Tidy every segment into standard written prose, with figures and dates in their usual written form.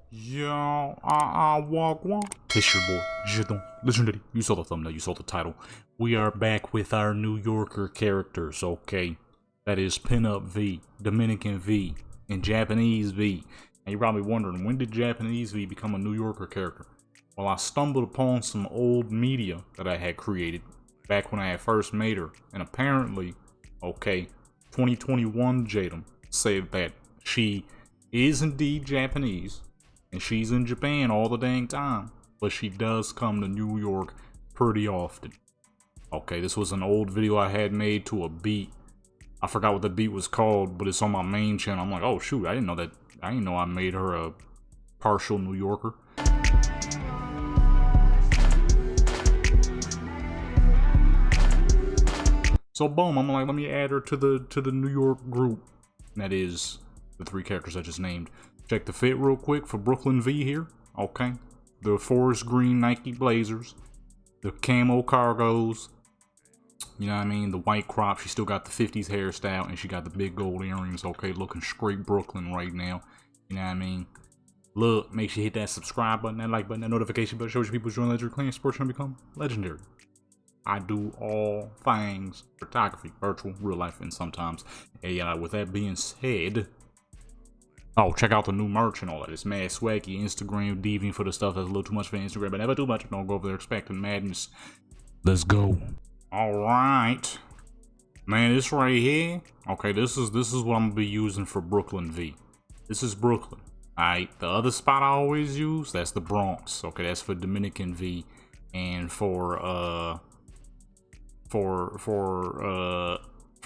Yo, walk. It's your boy, Jadon, Legendary. You saw the thumbnail, you saw the title. We are back with our New Yorker characters, okay? That is Pinup V, Dominican V, and Japanese V. And you're probably wondering, when did Japanese V become a New Yorker character? Well, I stumbled upon some old media that I had created back when I had first made her. And apparently, okay, 2021 Jadon said that she is indeed Japanese. And she's in Japan all the dang time, but she does come to New York pretty often. Okay, this was an old video I had made to a beat. I forgot what the beat was called, but it's on my main channel. I'm like, oh shoot, I didn't know that. I didn't know I made her a partial New Yorker. So boom, I'm like, let me add her to the New York group. And that is the three characters I just named. Check the fit real quick for Brooklyn V here. Okay. The forest green Nike Blazers. The camo cargos. You know what I mean? The white crop. She still got the 50s hairstyle. And she got the big gold earrings. Okay. Looking straight Brooklyn right now. You know what I mean? Look, make sure you hit that subscribe button, that like button, that notification button. Shows you people join Legendary Clan Sports and become legendary. I do all things photography, virtual, real life, and sometimes. Hey, with that being said, oh, check out the new merch and all that. It's mad swaggy. Instagram deviant for the stuff that's a little too much for Instagram, but never too much. Don't go over there expecting madness. Let's go. All right, man. This right here. Okay, this is what I'm gonna be using for Brooklyn V. This is Brooklyn. All right. The other spot I always use, that's the Bronx. Okay, that's for Dominican V, and for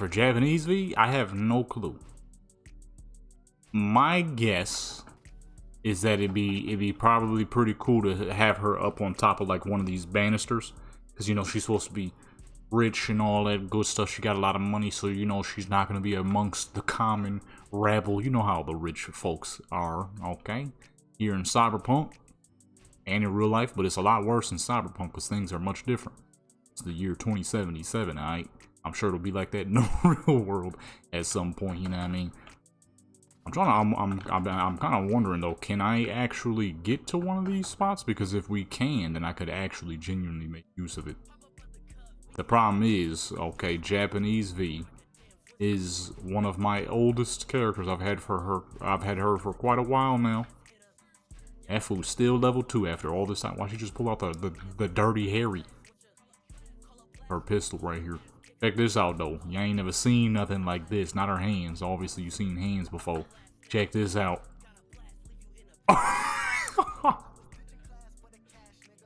Japanese V, I have no clue. My guess is that it'd be probably pretty cool to have her up on top of like one of these banisters, because you know she's supposed to be rich and all that good stuff. She got a lot of money, so you know she's not gonna be amongst the common rabble. You know how the rich folks are, okay? Here in Cyberpunk and in real life, but it's a lot worse in Cyberpunk because things are much different. It's the year 2077, alright? I'm sure it'll be like that in the real world at some point. You know what I mean? I'm kind of wondering though, can I actually get to one of these spots? Because if we can, then I could actually genuinely make use of it. The problem is, okay, Japanese V is one of my oldest characters. I've had her for quite a while now. That fool's still level 2 after all this time. Why don't you just pull out the Dirty Harry? Her pistol right here. Check this out though. You ain't never seen nothing like this. Not her hands. Obviously you've seen hands before. Check this out.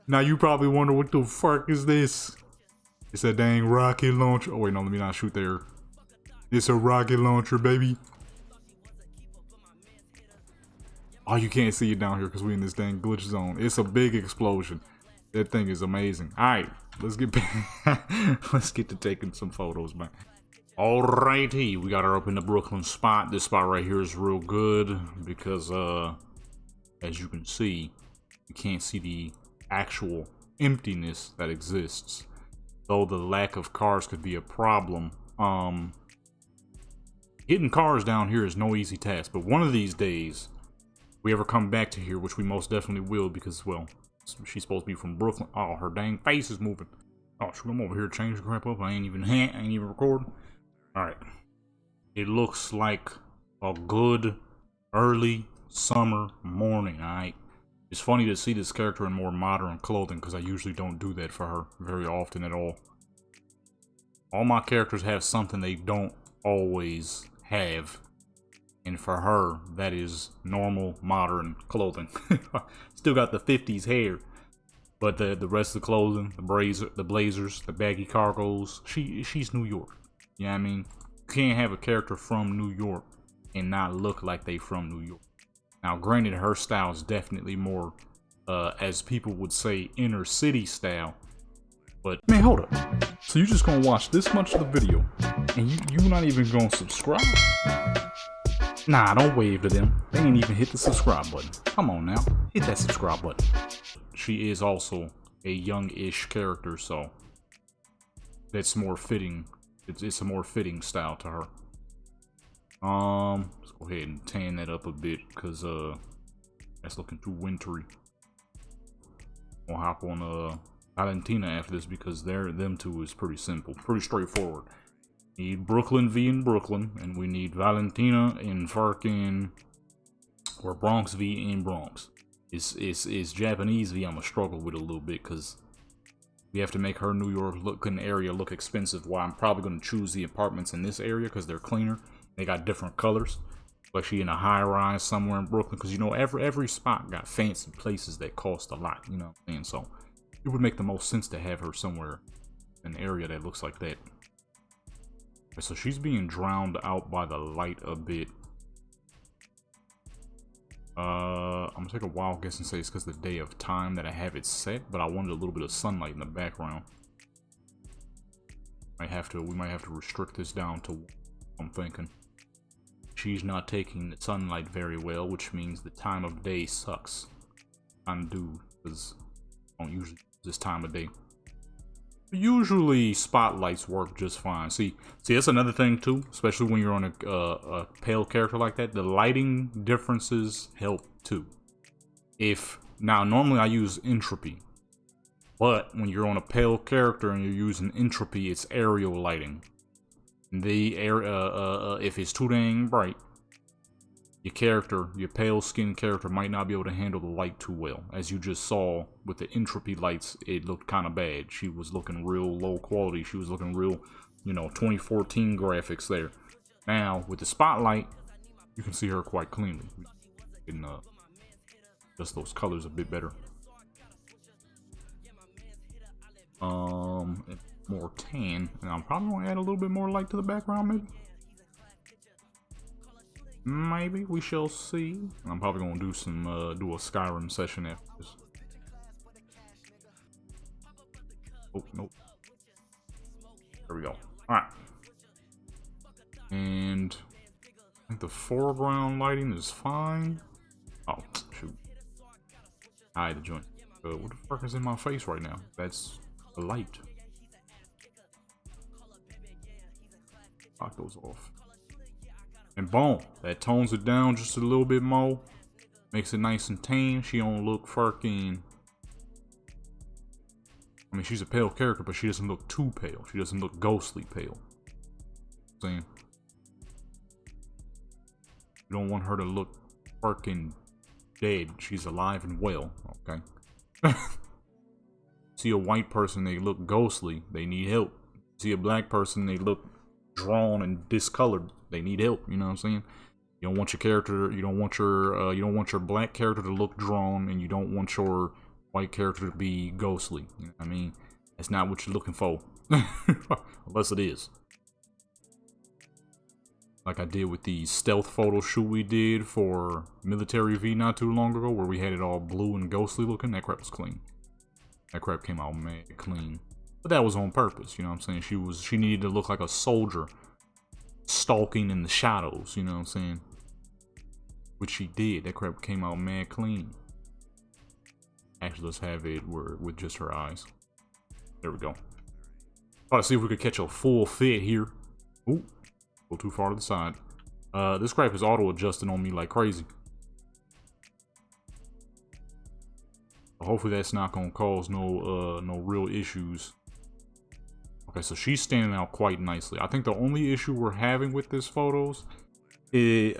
Now you probably wonder what the fuck is this? It's a dang rocket launcher. Oh wait, no, let me not shoot there. It's a rocket launcher, baby. Oh, you can't see it down here because we're in this dang glitch zone. It's a big explosion. That thing is amazing. Alright, let's get back. Let's get to taking some photos, man. Alrighty, we got her up in the Brooklyn spot. This spot right here is real good because, as you can see, you can't see the actual emptiness that exists. Though the lack of cars could be a problem. Getting cars down here is no easy task, but one of these days, we ever come back to here, which we most definitely will, because, well, she's supposed to be from Brooklyn. Oh, her dang face is moving. Oh, shoot, I'm over here changing crap up. I ain't even recording. Alright. It looks like a good early summer morning, alright? It's funny to see this character in more modern clothing, because I usually don't do that for her very often at all. All my characters have something they don't always have. And for her, that is normal, modern clothing. Still got the 50s hair. But the rest of the clothing, the blazers, the baggy cargos, she's New York. You know what I mean? You can't have a character from New York and not look like they from New York. Now, granted, her style is definitely more, as people would say, inner city style. But, man, hold up. So you just gonna watch this much of the video, and you not even gonna subscribe? Nah, don't wave to them. They ain't even hit the subscribe button. Come on now, hit that subscribe button. She is also a young-ish character, so that's more fitting. It's a more fitting style to her. Let's go ahead and tan that up a bit, because That's looking too wintry. We'll hop on Valentina after this because them two is pretty simple, pretty straightforward. Need Brooklyn V in Brooklyn, and we need Valentina in fucking or Bronx V in Bronx. It's Japanese V. I'ma struggle with a little bit because we have to make her New York looking area look expensive. While I'm probably gonna choose the apartments in this area because they're cleaner. They got different colors. Like she in a high rise somewhere in Brooklyn, because you know every spot got fancy places that cost a lot, you know what I'm saying? So it would make the most sense to have her somewhere in an area that looks like that. So she's being drowned out by the light a bit. I'm gonna take a wild guess and say it's because of the day of time that I have it set, but I wanted a little bit of sunlight in the background. We might have to restrict this down to what I'm thinking. She's not taking the sunlight very well, which means the time of day sucks. Undo, because I don't usually use this time of day. Usually spotlights work just fine. See, that's another thing too, especially when you're on a pale character like that. The lighting differences help too. Now normally I use entropy, but when you're on a pale character and you're using entropy, it's aerial lighting. If it's too dang bright, your pale skinned character might not be able to handle the light too well. As you just saw with the entropy lights, it looked kind of bad. She was looking real low quality. She was looking real, 2014 graphics there. Now with the spotlight, you can see her quite cleanly. We can adjust those colors a bit better. More tan, and I'm probably gonna add a little bit more light to the background, maybe we shall see. And I'm probably gonna do do a Skyrim session after this. Oh nope, there we go. All right, and I think the foreground lighting is fine. Oh shoot, hide the joint. What the fuck is in my face right now? That's the light. Knock those off. And boom, that tones it down just a little bit more. Makes it nice and tan. She don't look fucking... I mean, she's a pale character, but she doesn't look too pale. She doesn't look ghostly pale. See? You don't want her to look fucking dead. She's alive and well, okay? See a white person, they look ghostly. They need help. See a black person, they look drawn and discolored. They need help. You know what I'm saying? You don't want your character. You don't want your black character to look drawn, and you don't want your white character to be ghostly. You know what I mean? That's not what you're looking for, unless it is. Like I did with the stealth photo shoot we did for Military V not too long ago, where we had it all blue and ghostly looking. That crap was clean. That crap came out mad clean. But that was on purpose, you know what I'm saying? She needed to look like a soldier stalking in the shadows, you know what I'm saying? Which she did. That crap came out mad clean. Actually, let's have it with just her eyes. There we go. Try to see if we could catch a full fit here. Ooh, go too far to the side. This crap is auto-adjusting on me like crazy. Hopefully that's not gonna cause no real issues. Okay, so she's standing out quite nicely. I think the only issue we're having with this photo is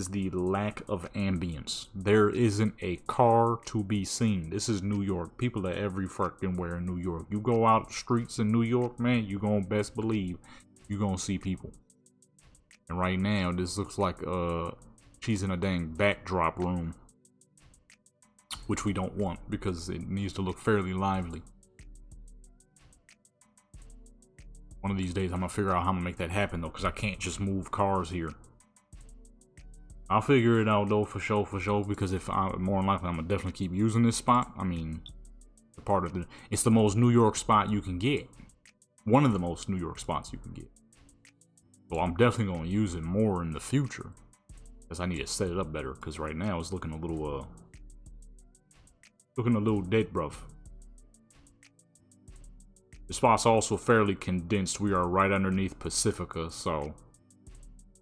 the lack of ambience. There isn't a car to be seen. This is New York. People are every fucking where in New York. You go out the streets in New York, man, you gonna best believe you gonna see people. And right now, this looks like she's in a dang backdrop room, which we don't want because it needs to look fairly lively. One of these days, I'm gonna figure out how I'm gonna make that happen though, because I can't just move cars here. I'll figure it out though, for sure, because more than likely, I'm gonna definitely keep using this spot. I mean, it's the most New York spot you can get. One of the most New York spots you can get. So I'm definitely gonna use it more in the future, because I need to set it up better. Because right now it's looking a little dead, bruv. The spot's also fairly condensed. We are right underneath Pacifica, so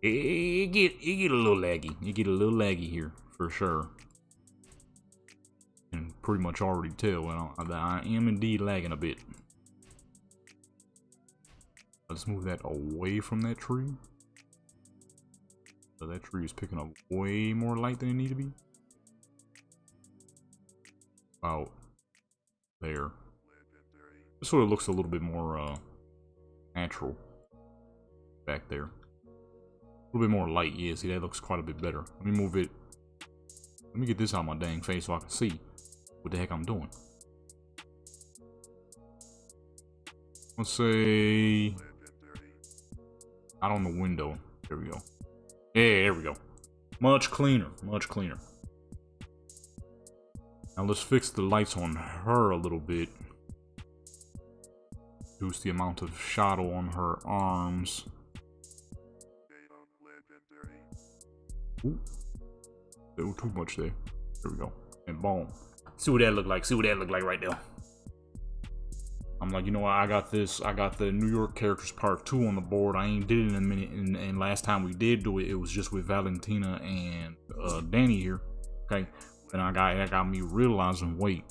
it get a little laggy. You get a little laggy here for sure. can pretty much already tell that I am indeed lagging a bit. Let's move that away from that tree. So that tree is picking up way more light than it need to be. About there. This sort of looks a little bit more natural back there. A little bit more light, yeah, see that looks quite a bit better. Let me move it. Let me get this out of my dang face so I can see what the heck I'm doing. Let's say out on the window. There we go. Yeah, there we go. Much cleaner, much cleaner. Now let's fix the lights on her a little bit. Reduce the amount of shadow on her arms. Ooh. There was too much there. There we go. And boom. See what that look like. See what that look like right there. I'm like, you know what? I got this. I got the New York Characters Part 2 on the board. I ain't did it in a minute. And last time we did do it, it was just with Valentina and Danny here. Okay. And that got me realizing, wait,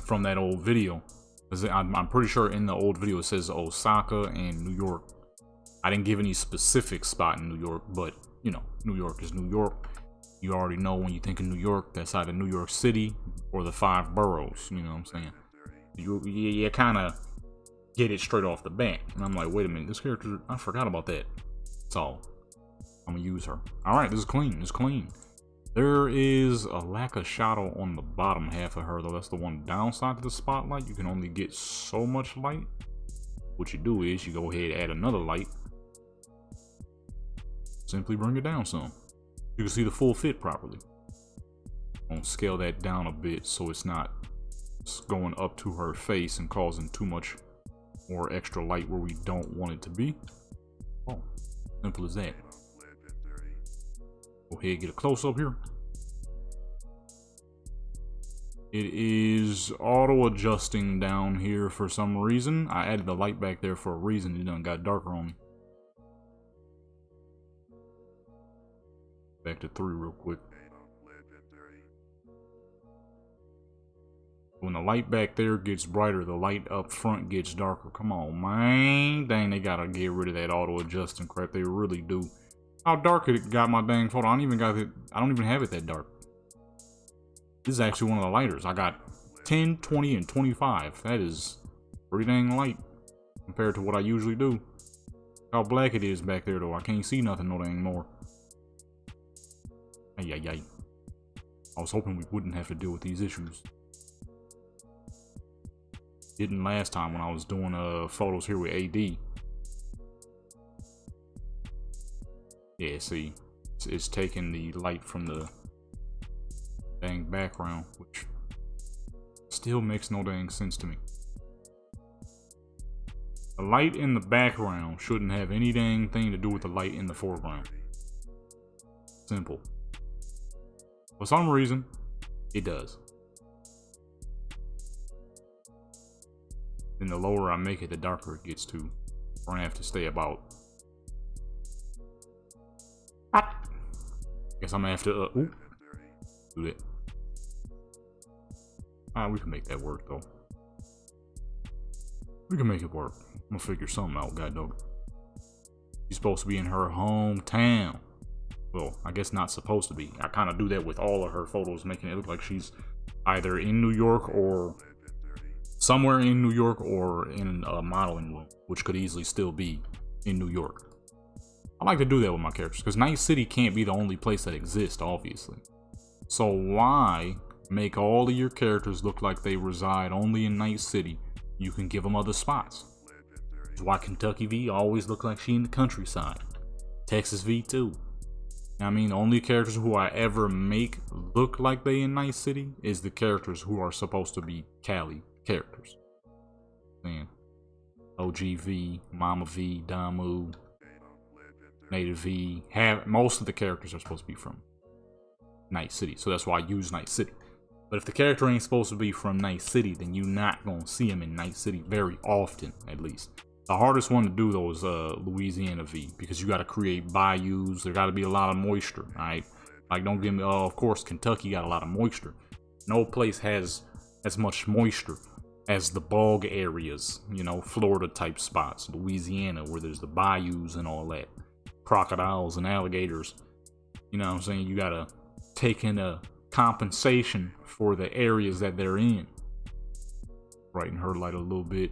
from that old video. I'm pretty sure in the old video it says Osaka and New York. I didn't give any specific spot in New York, but you know, New York is New York. You already know when you think of New York, that's either New York City or the 5 boroughs. You know what I'm saying? You kind of get it straight off the bat. And I'm like, wait a minute, this character, I forgot about that. So I'm gonna use her. All right, this is clean. It's clean. There is a lack of shadow on the bottom half of her, though. That's the one downside to the spotlight. You can only get so much light. What you do is you go ahead and add another light. Simply bring it down some. You can see the full fit properly. I'll scale that down a bit so it's not going up to her face and causing too much more extra light where we don't want it to be. Oh, simple as that. Go ahead and get a close-up here. It is auto-adjusting down here for some reason. I added the light back there for a reason. It done got darker on me. Back to 3 real quick. When the light back there gets brighter, the light up front gets darker. Come on, man. Dang, they gotta get rid of that auto-adjusting crap. They really do. How dark it got my dang photo. I don't even have it that dark. This is actually one of the lighters. I got 10, 20, and 25. That is pretty dang light compared to what I usually do. How black it is back there though. I can't see nothing no dang more. Ay, ay, ay. I was hoping we wouldn't have to deal with these issues. Didn't last time when I was doing photos here with AD. Yeah, see, it's taking the light from the dang background, which still makes no dang sense to me. The light in the background shouldn't have any dang thing to do with the light in the foreground. Simple. For some reason, it does. And the lower I make it, the darker it gets too. We're gonna have to stay about. Guess I'm gonna have to do that. We can make that work though. We can make it work. I'm gonna figure something out, god dog. She's supposed to be in her hometown. Well, I guess not supposed to be. I kind of do that with all of her photos, making it look like she's either in New York or somewhere in New York or in a modeling room, which could easily still be in New York. I like to do that with my characters because Night City can't be the only place that exists, obviously. So why make all of your characters look like they reside only in Night City? You can give them other spots. That's why Kentucky V always look like she in the countryside. Texas V too. I mean, the only characters who I ever make look like they in Night City is the characters who are supposed to be Cali characters. Man, OGV, Mama V, Damu, Native V, most of the characters are supposed to be from Night City, so that's why I use Night City. But if the character ain't supposed to be from Night City, then you're not gonna see him in Night City very often, at least. The hardest one to do though is Louisiana V, because you got to create bayous. There got to be a lot of moisture, all right? Like, don't give me. Of course, Kentucky got a lot of moisture. No place has as much moisture as the bog areas, you know, Florida type spots, Louisiana, where there's the bayous and all that, crocodiles and alligators. You know what I'm saying? You gotta take in a compensation for the areas that they're in. Brighten her light a little bit.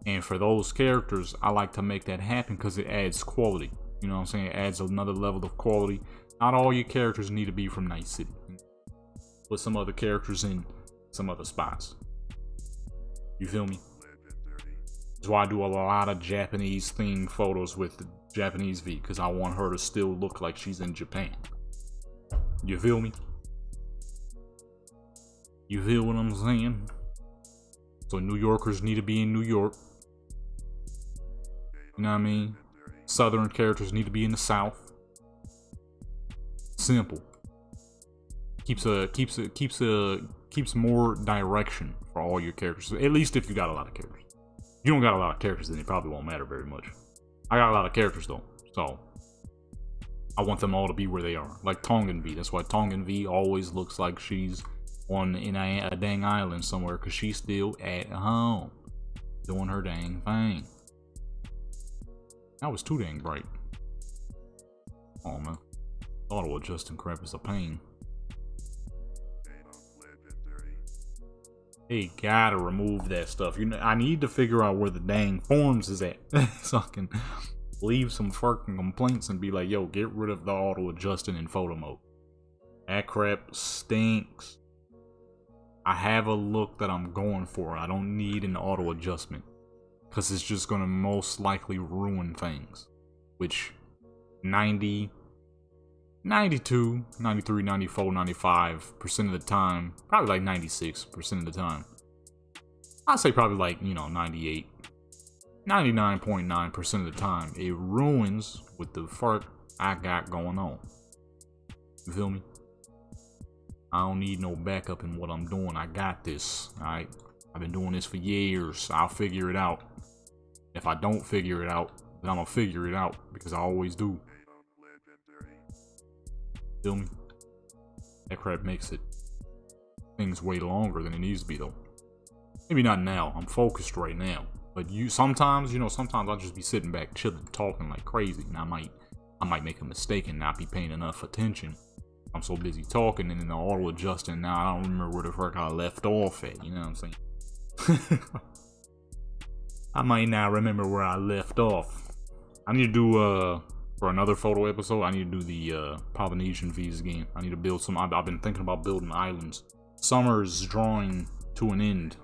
And for those characters, I like to make that happen because it adds quality. You know what I'm saying? It adds another level of quality. Not all your characters need to be from Night City. Put some other characters in some other spots. You feel me? That's why I do a lot of Japanese themed photos with the Japanese V, because I want her to still look like she's in Japan. You feel me? You feel what I'm saying? So New Yorkers need to be in New York. You know what I mean? Southern characters need to be in the South. Simple. Keeps more direction for all your characters. At least if you got a lot of characters. If you don't got a lot of characters, then it probably won't matter very much. I got a lot of characters though, so I want them all to be where they are. Like Tongan V. That's why Tongan V always looks like she's in a dang island somewhere, because she's still at home doing her dang thing. That was too dang bright. Oh man, auto adjusting crap is a pain. Hey, gotta remove that stuff. You know, I need to figure out where the dang forms is at so I can leave some fucking complaints and be like, yo, get rid of the auto adjusting in photo mode. That crap stinks. I have a look that I'm going for. I don't need an auto adjustment, because it's just gonna most likely ruin things, which 90, 92, 93, 94, 95% of the time, probably like 96% of the time, I'd say probably like, you know, 98, 99.9% of the time, it ruins with the fuck I got going on. You feel me? I don't need no backup in what I'm doing. I got this, alright? I've been doing this for years. I'll figure it out. If I don't figure it out, then I'm gonna figure it out, because I always do. Feel me? That crap makes things way longer than it needs to be though. Maybe not now. I'm focused right now. But sometimes I'll just be sitting back chilling, talking like crazy, and I might make a mistake and not be paying enough attention. I'm so busy talking and then the auto adjusting, now I don't remember where the fuck I left off at, you know what I'm saying? I might not remember where I left off. I need to do for another photo episode, I need to do the Polynesian V's again. I need to build some. I've been thinking about building islands. Summer is drawing to an end.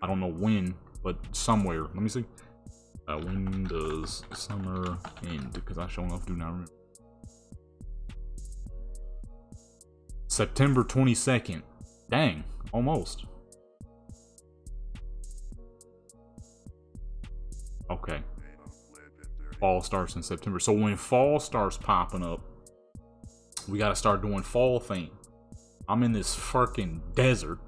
I don't know when, but somewhere. Let me see. When does summer end? Because I sure enough do not remember. September 22nd. Dang, almost. Okay. Fall starts in September. So when fall starts popping up, we gotta start doing fall theme. I'm in this fucking desert.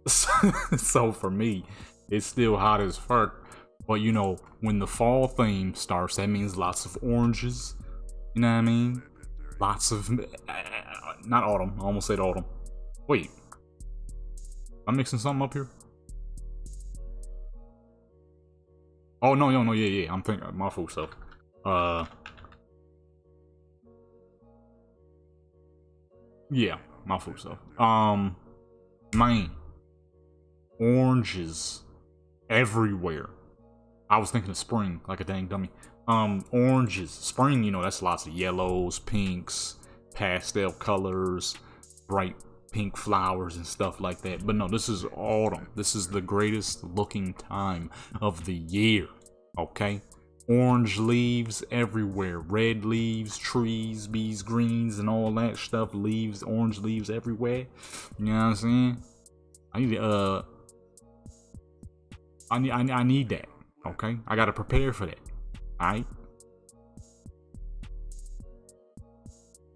So for me, it's still hot as fuck. But you know, when the fall theme starts, that means lots of oranges. You know what I mean? Lots of... not autumn. I almost said autumn. Wait. I'm mixing something up here? Oh, no, yeah. I'm thinking my food stuff. Yeah, my food stuff. Man. Oranges everywhere. I was thinking of spring, like a dang dummy. Oranges. Spring, you know, that's lots of yellows, pinks, pastel colors, bright pink flowers and stuff like that. But no, this is autumn. This is the greatest looking time of the year. Okay? Orange leaves everywhere. Red leaves, trees, bees, greens, and all that stuff. Leaves, orange leaves everywhere. You know what I'm saying? I need that. Okay? I gotta prepare for that. Alright?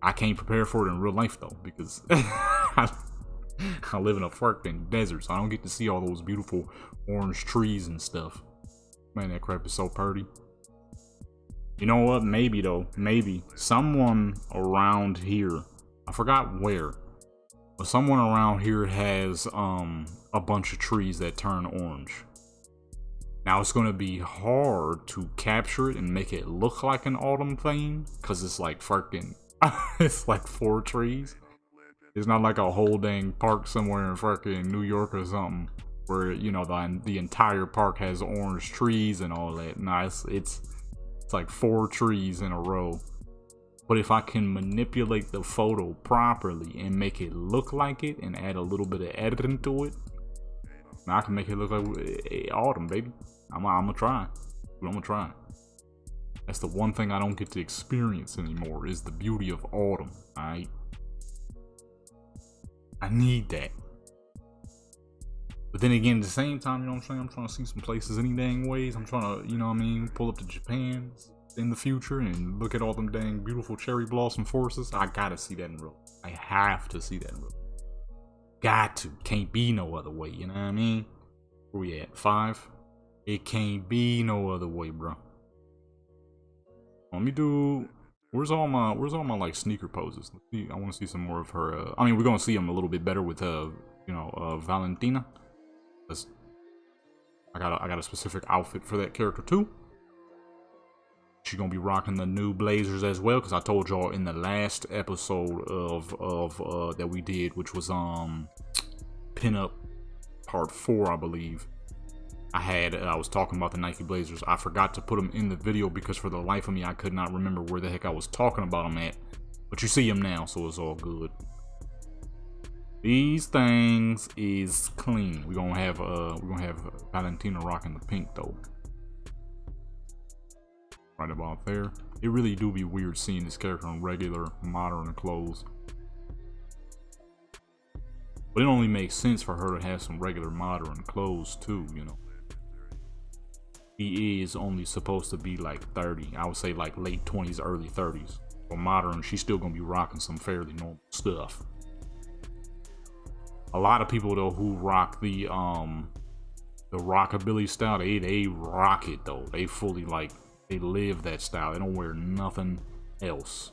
I can't prepare for it in real life though, because I live in a fucking desert, so I don't get to see all those beautiful orange trees and stuff. Man, that crap is so pretty. You know what? Maybe though, maybe someone around here, I forgot where, But someone around here has a bunch of trees that turn orange. Now it's gonna be hard to capture it and make it look like an autumn theme, cause it's like fucking, it's like 4 trees. It's not like a whole dang park somewhere in fucking New York or something, where you know the entire park has orange trees and all that. Nah, it's like 4 trees in a row. But if I can manipulate the photo properly and make it look like it and add a little bit of editing to it, I can make it look like autumn, baby. I'm gonna try. I'm gonna try. That's the one thing I don't get to experience anymore, is the beauty of autumn. I need that. But then again, at the same time, you know what I'm saying? I'm trying to see some places any dang ways. I'm trying to, you know what I mean, pull up to Japan in the future and look at all them dang beautiful cherry blossom forests. I gotta see that in real. I have to see that in real. Got to. Can't be no other way, you know what I mean? Where we at? 5? It can't be no other way, bro. Let me do. Where's all my like sneaker poses? Let's see, I want to see some more of her. I mean, we're gonna see them a little bit better with Valentina. I got a specific outfit for that character too. She's gonna be rocking the new blazers as well, because I told y'all in the last episode of that we did, which was pinup part 4, I believe. I was talking about the Nike Blazers. I forgot to put them in the video because for the life of me, I could not remember where the heck I was talking about them at. But you see them now, so it's all good. These things is clean. We're gonna have Valentina rocking the pink though. Right about there. It really do be weird seeing this character in regular modern clothes. But it only makes sense for her to have some regular modern clothes too, you know. He is only supposed to be like 30. I would say like late 20s, early 30s. For modern, she's still gonna be rocking some fairly normal stuff. A lot of people though who rock the rockabilly style, they rock it though. They fully like, they live that style. They don't wear nothing else.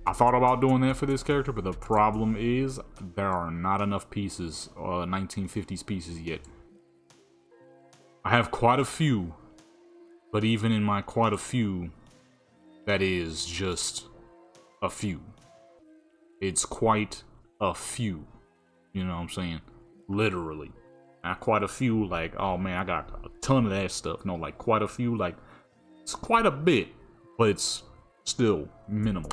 I thought about doing that for this character, but the problem is there are not enough pieces, 1950s pieces yet. I have quite a few, but even in my quite a few, that is just a few. It's quite a few. You know what I'm saying? Literally. Not quite a few, like, oh man, I got a ton of that stuff. No, like quite a few, like, it's quite a bit, but it's still minimal.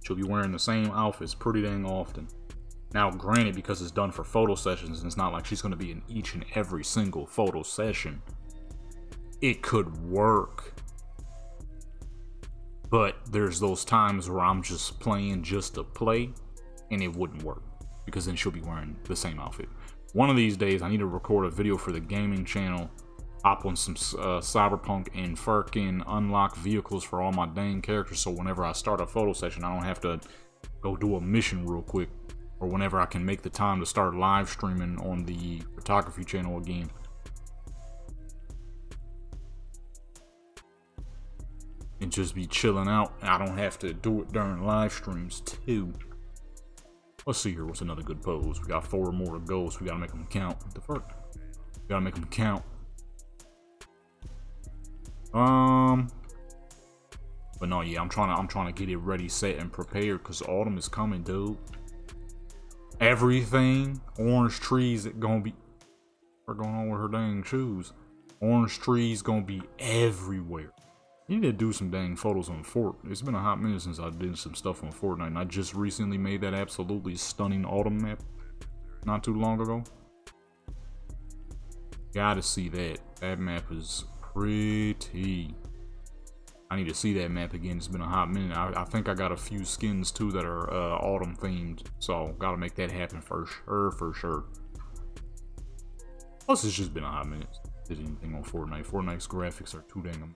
She'll be wearing the same outfits pretty dang often. Now, granted, because it's done for photo sessions, and it's not like she's going to be in each and every single photo session, it could work. But there's those times where I'm just playing just to play, and it wouldn't work, because then she'll be wearing the same outfit. One of these days, I need to record a video for the gaming channel, hop on some Cyberpunk, and fucking unlock vehicles for all my dang characters, so whenever I start a photo session, I don't have to go do a mission real quick. Or whenever I can make the time to start live streaming on the photography channel again. And just be chilling out. I don't have to do it during live streams too. Let's see here, what's another good pose? We got 4 more to go, so we gotta make them count. What the fuck? We gotta make them count. But no, yeah, I'm trying to get it ready, set, and prepared, because autumn is coming, dude. Everything, orange trees gonna be, what's going on with her dang shoes? Orange trees gonna be everywhere. You need to do some dang photos on Fort. It's been a hot minute since I did some stuff on Fortnite, and I just recently made that absolutely stunning autumn map not too long ago. Gotta see that. That map is pretty. I need to see that map again. It's been a hot minute. I think I got a few skins too that are autumn themed, so gotta make that happen for sure. Plus, it's just been a hot minute. Did anything on Fortnite? Fortnite's graphics are too dang amazing.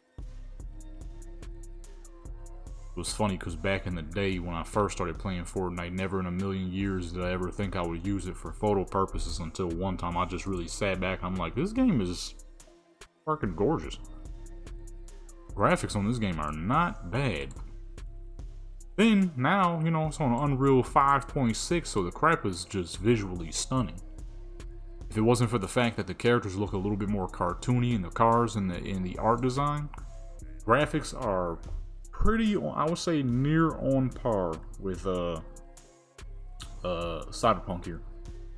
It was funny because back in the day when I first started playing Fortnite, never in a million years did I ever think I would use it for photo purposes until one time I just really sat back and I'm like, this game is fucking gorgeous. Graphics on this game are not bad. Then, now, you know, it's on Unreal 5.6, so the crap is just visually stunning. If it wasn't for the fact that the characters look a little bit more cartoony in the cars and in the art design, graphics are pretty, I would say, near on par with Cyberpunk here.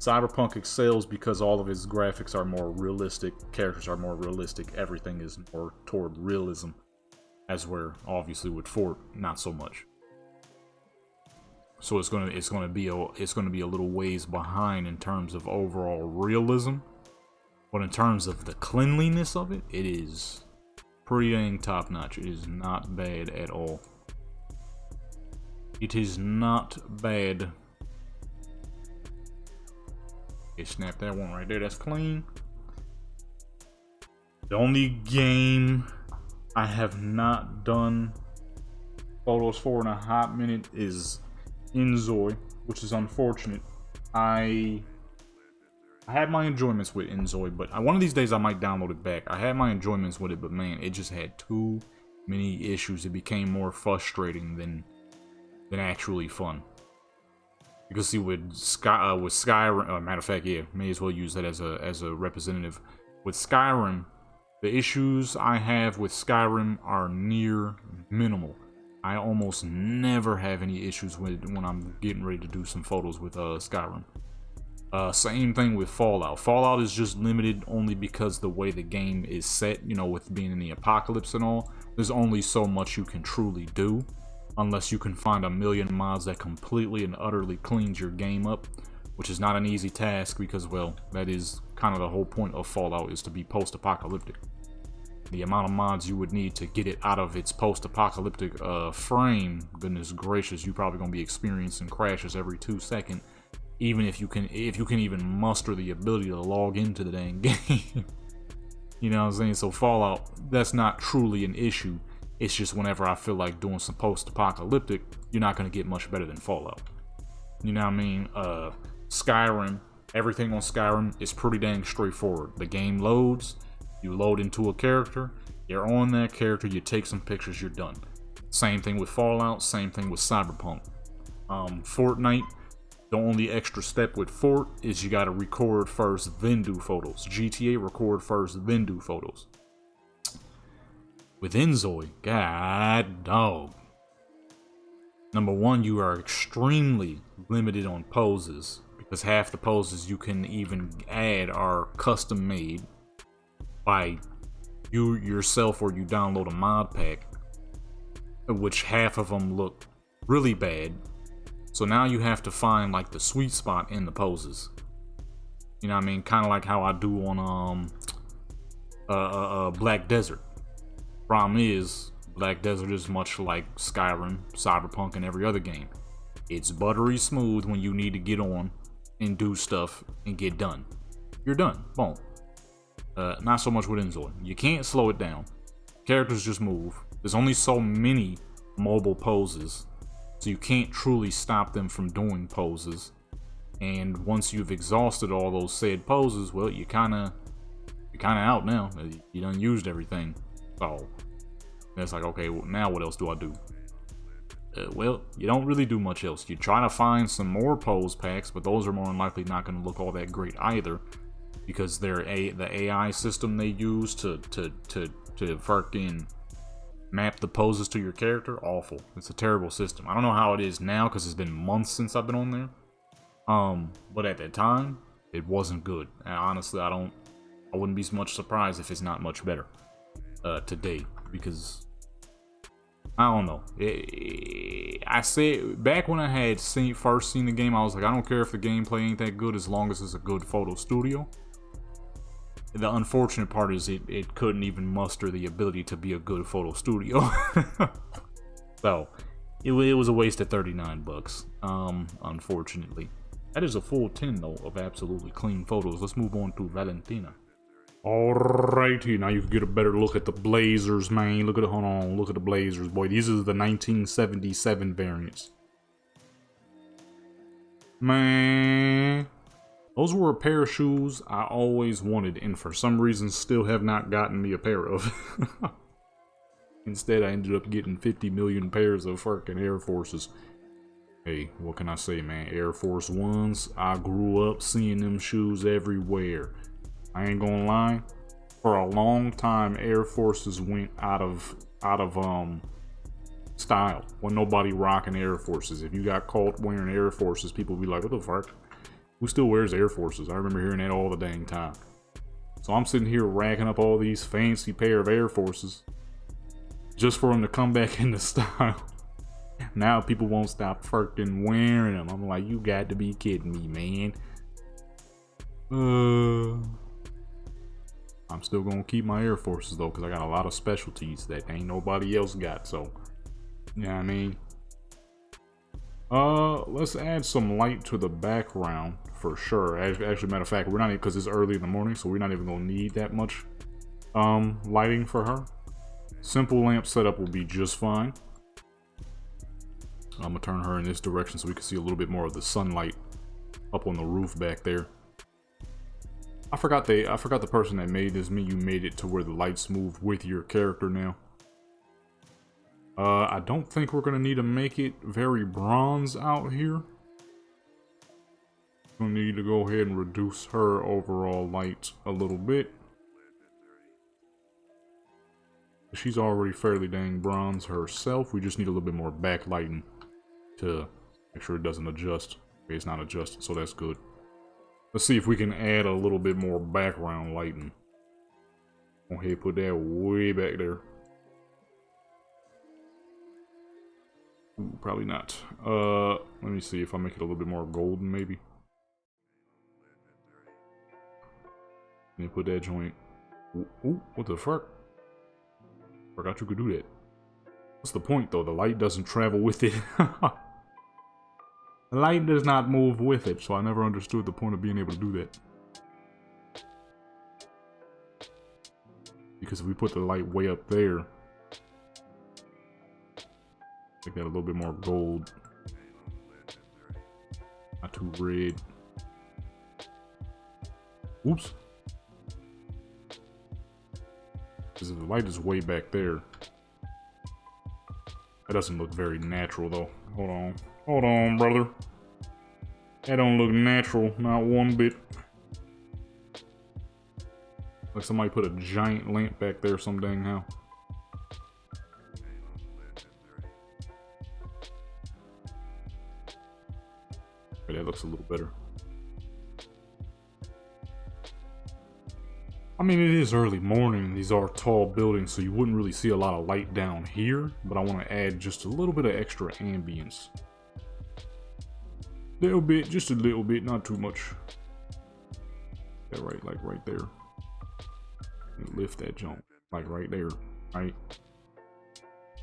Cyberpunk excels because all of its graphics are more realistic, characters are more realistic, everything is more toward realism. As where obviously with Fort, not so much. So it's gonna be a little ways behind in terms of overall realism, but in terms of the cleanliness of it, it is pretty dang top notch. It is not bad at all. It is not bad. Okay, snap that one right there. That's clean. The only game I have not done photos for in a hot minute is Inzoi, which is unfortunate. I had my enjoyments with Inzoi, but one of these days I might download it back. I had my enjoyments with it, but man, it just had too many issues. It became more frustrating than actually fun. You can see with Skyrim, matter of fact, yeah, may as well use that as a representative. With Skyrim, the issues I have with Skyrim are near minimal. I almost never have any issues with when I'm getting ready to do some photos with Skyrim. Same thing with Fallout. Fallout is just limited only because the way the game is set, you know, with being in the apocalypse and all, there's only so much you can truly do. Unless you can find a million mods that completely and utterly cleans your game up, which is not an easy task because, well, that is kind of the whole point of Fallout, is to be post-apocalyptic. The amount of mods you would need to get it out of its post-apocalyptic frame, goodness gracious, you're probably going to be experiencing crashes every 2 seconds, even if you can even muster the ability to log into the dang game. You know what I'm saying? So Fallout, that's not truly an issue. It's just whenever I feel like doing some post-apocalyptic, you're not going to get much better than Fallout. You know what I mean? Skyrim, everything on Skyrim is pretty dang straightforward. The game loads, you load into a character, you're on that character, you take some pictures, you're done. Same thing with Fallout, same thing with Cyberpunk. Fortnite, the only extra step with Fort is you got to record first, then do photos. GTA, record first, then do photos. With Inzoi, god dog. Number one, you are extremely limited on poses because half the poses you can even add are custom made by you yourself, or you download a mod pack, which half of them look really bad. So now you have to find like the sweet spot in the poses. You know what I mean? Kind of like how I do on Black Desert. Problem is, Black Desert is much like Skyrim, Cyberpunk, and every other game. It's buttery smooth when you need to get on and do stuff and get done. You're done. Boom. Not so much with Inzoi. You can't slow it down. Characters just move. There's only so many mobile poses, so you can't truly stop them from doing poses. And once you've exhausted all those said poses, well, you're kind of out now. You done used everything. So it's like, okay, well, now what else do I do? Well, you don't really do much else. You try to find some more pose packs, but those are more than likely not going to look all that great either, because the AI system they use to fucking map the poses to your character, awful. It's a terrible system. I don't know how it is now because it's been months since I've been on there. But at that time, it wasn't good. And honestly, I wouldn't be much surprised if it's not much better today, because I don't know. I said back when I had first seen the game, I was like, I don't care if the gameplay ain't that good as long as it's a good photo studio. The unfortunate part is it couldn't even muster the ability to be a good photo studio. So it was a waste of $39. Unfortunately, that is a full 10 though of absolutely clean photos. Let's move on to Valentina. Alrighty, now you can get a better look at the Blazers, man. Look at the Blazers, boy. These are the 1977 variants. Man, those were a pair of shoes I always wanted, and for some reason still have not gotten me a pair of. Instead, I ended up getting 50 million pairs of fucking Air Forces. Hey, what can I say, man? Air Force Ones, I grew up seeing them shoes everywhere. I ain't gonna lie. For a long time, Air Forces went out of style. When nobody rocking Air Forces. If you got caught wearing Air Forces, people be like, what the fuck? Who still wears Air Forces? I remember hearing that all the dang time. So I'm sitting here racking up all these fancy pair of Air Forces just for them to come back into style. Now people won't stop fucking wearing them. I'm like, you got to be kidding me, man. I'm still gonna keep my Air Forces though, because I got a lot of specialties that ain't nobody else got. So, you know what I mean? Let's add some light to the background for sure. Actually, matter of fact, we're not, because it's early in the morning, so we're not even gonna need that much lighting for her. Simple lamp setup will be just fine. I'm gonna turn her in this direction so we can see a little bit more of the sunlight up on the roof back there. I forgot the person that made this menu made it to where the lights move with your character now. I don't think we're gonna need to make it very bronze out here. We'll need to go ahead and reduce her overall light a little bit. She's already fairly dang bronze herself. We just need a little bit more backlighting to make sure it doesn't adjust. Okay, it's not adjusted, so that's good. Let's see if we can add a little bit more background lighting. Go ahead, put that way back there. Ooh, probably not. Let me see if I make it a little bit more golden, maybe. Let me put that joint. Ooh, what the fuck? Forgot you could do that. What's the point, though? The light doesn't travel with it. The light does not move with it, so I never understood the point of being able to do that. Because if we put the light way up there, make that a little bit more gold. Not too red. Oops. Because if the light is way back there, that doesn't look very natural, though. Hold on. Hold on, brother. That don't look natural, not one bit. Like somebody put a giant lamp back there some dang how. Okay, that looks a little better. I mean, it is early morning. These are tall buildings, so you wouldn't really see a lot of light down here. But I want to add just a little bit of extra ambience. Little bit, just a little bit, not too much. Yeah, right, like right there. And lift that jump, like right there, right?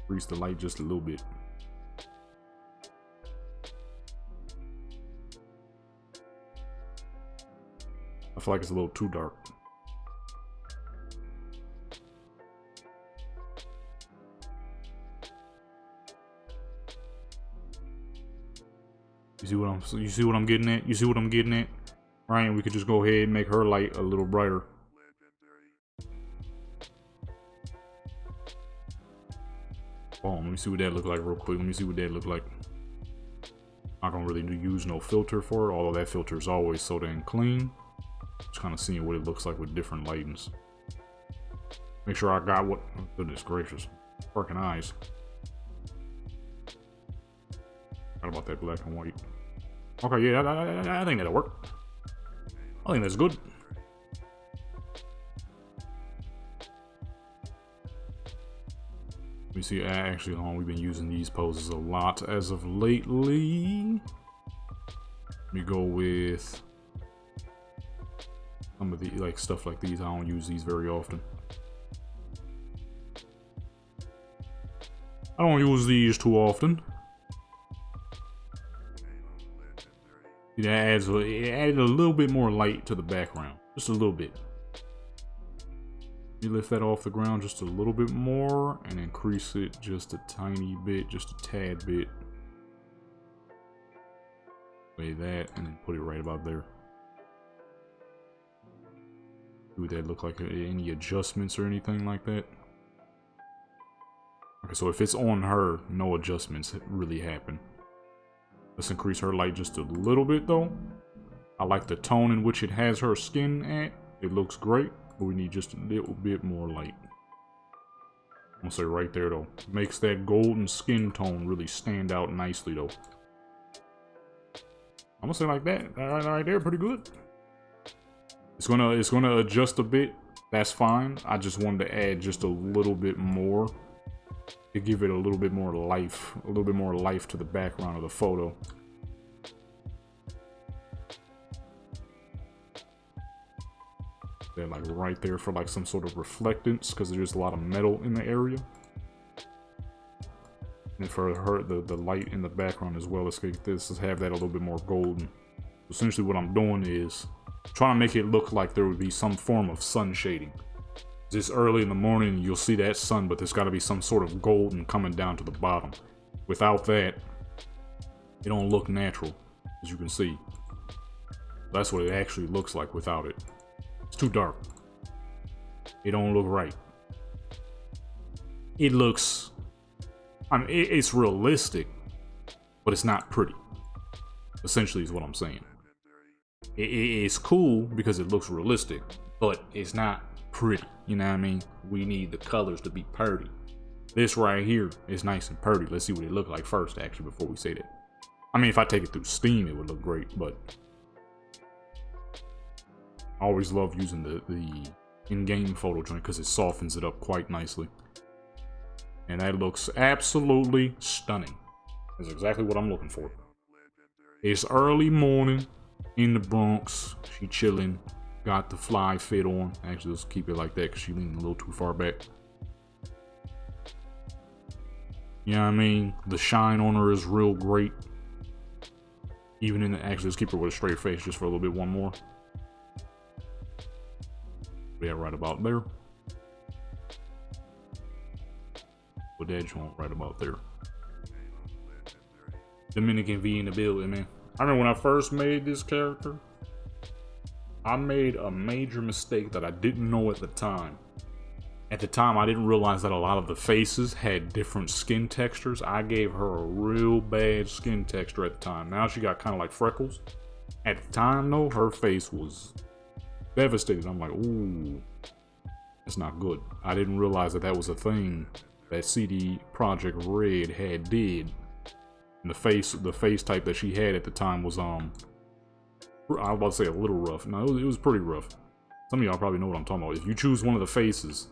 Increase the light just a little bit. I feel like it's a little too dark. You see what I'm getting at? You see what I'm getting at? Ryan, we could just go ahead and make her light a little brighter. Oh, let me see what that look like real quick. Let me see what that look like. I'm not gonna really use no filter for it, although that filter is always so dang clean. Just kind of seeing what it looks like with different lightings. Make sure I got what. Oh, goodness gracious, fucking eyes. Forgot about that black and white. Okay, yeah, I think that'll work. I think that's good. Let me see, actually, hold on, we've been using these poses a lot as of lately. Let me go with some of the, like, stuff like these. I don't use these very often. I don't use these too often. It added a little bit more light to the background. Just a little bit. You lift that off the ground just a little bit more and increase it just a tiny bit, just a tad bit. Lay that and then put it right about there. Would that look like any adjustments or anything like that? Okay, so if it's on her, no adjustments really happen. Let's increase her light just a little bit though. I like the tone in which it has her skin at. It looks great, but we need just a little bit more light. I'm gonna say right there though. Makes that golden skin tone really stand out nicely though. I'm gonna say like that. Right there, pretty good. It's gonna adjust a bit. That's fine. I just wanted to add just a little bit more to give it a little bit more life, to the background of the photo. They're like right there for like some sort of reflectance because there's a lot of metal in the area. And for her, the light in the background as well, let's have that a little bit more golden. Essentially what I'm doing is trying to make it look like there would be some form of sun shading. This early in the morning, you'll see that sun, but there's got to be some sort of golden coming down to the bottom. Without that, it don't look natural, as you can see. That's what it actually looks like without it. It's too dark. It don't look right. It looks... I mean, it's realistic, but it's not pretty. Essentially is what I'm saying. It's cool because it looks realistic, but it's not pretty. You know what I mean? We need the colors to be pretty. This right here is nice and pretty. Let's see what it look like first, actually, before we say that. I mean, if I take it through Steam, it would look great, but I always love using the in-game photo joint because it softens it up quite nicely. And that looks absolutely stunning. That's exactly what I'm looking for. It's early morning in the Bronx. She chilling. Got the fly fit on. Actually, let's keep it like that because she leaned a little too far back. You know what I mean? The shine on her is real great. Even in the... Actually, let's keep her with a straight face just for a little bit. One more. Yeah, right about there. Put that joint right about there. Dominican V in the building, man. I remember when I first made this character, I made a major mistake that I didn't know at the time. At the time, I didn't realize that a lot of the faces had different skin textures. I gave her a real bad skin texture at the time. Now she got kind of like freckles. At the time, though, her face was devastated. I'm like, ooh, that's not good. I didn't realize that that was a thing that CD Projekt Red did. And the face type that she had at the time was I was about to say a little rough. No, it was pretty rough. Some of y'all probably know what I'm talking about. If you choose one of the faces,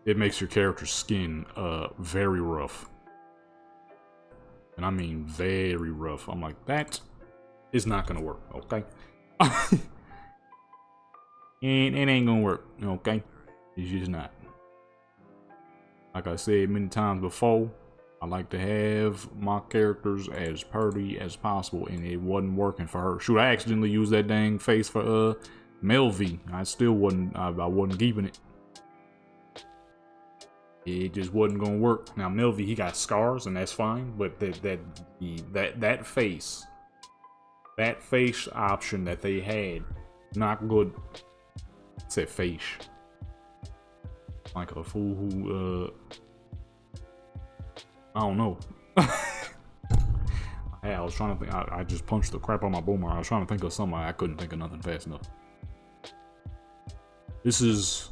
it makes your character's skin very rough. And I mean very rough. I'm like, that is not gonna work, okay? And it ain't gonna work, okay? It's just not. Like I said many times before, I like to have my characters as pretty as possible, and it wasn't working for her. Shoot, I accidentally used that dang face for Melvie. I still wasn't. I wasn't keeping it. It just wasn't gonna work. Now Melvie, he got scars, and that's fine. But that face option that they had, not good. I said face. Like a fool who I don't know. Hey, I was trying to think. I just punched the crap out of my boomer. I was trying to think of something. I couldn't think of nothing fast enough. This is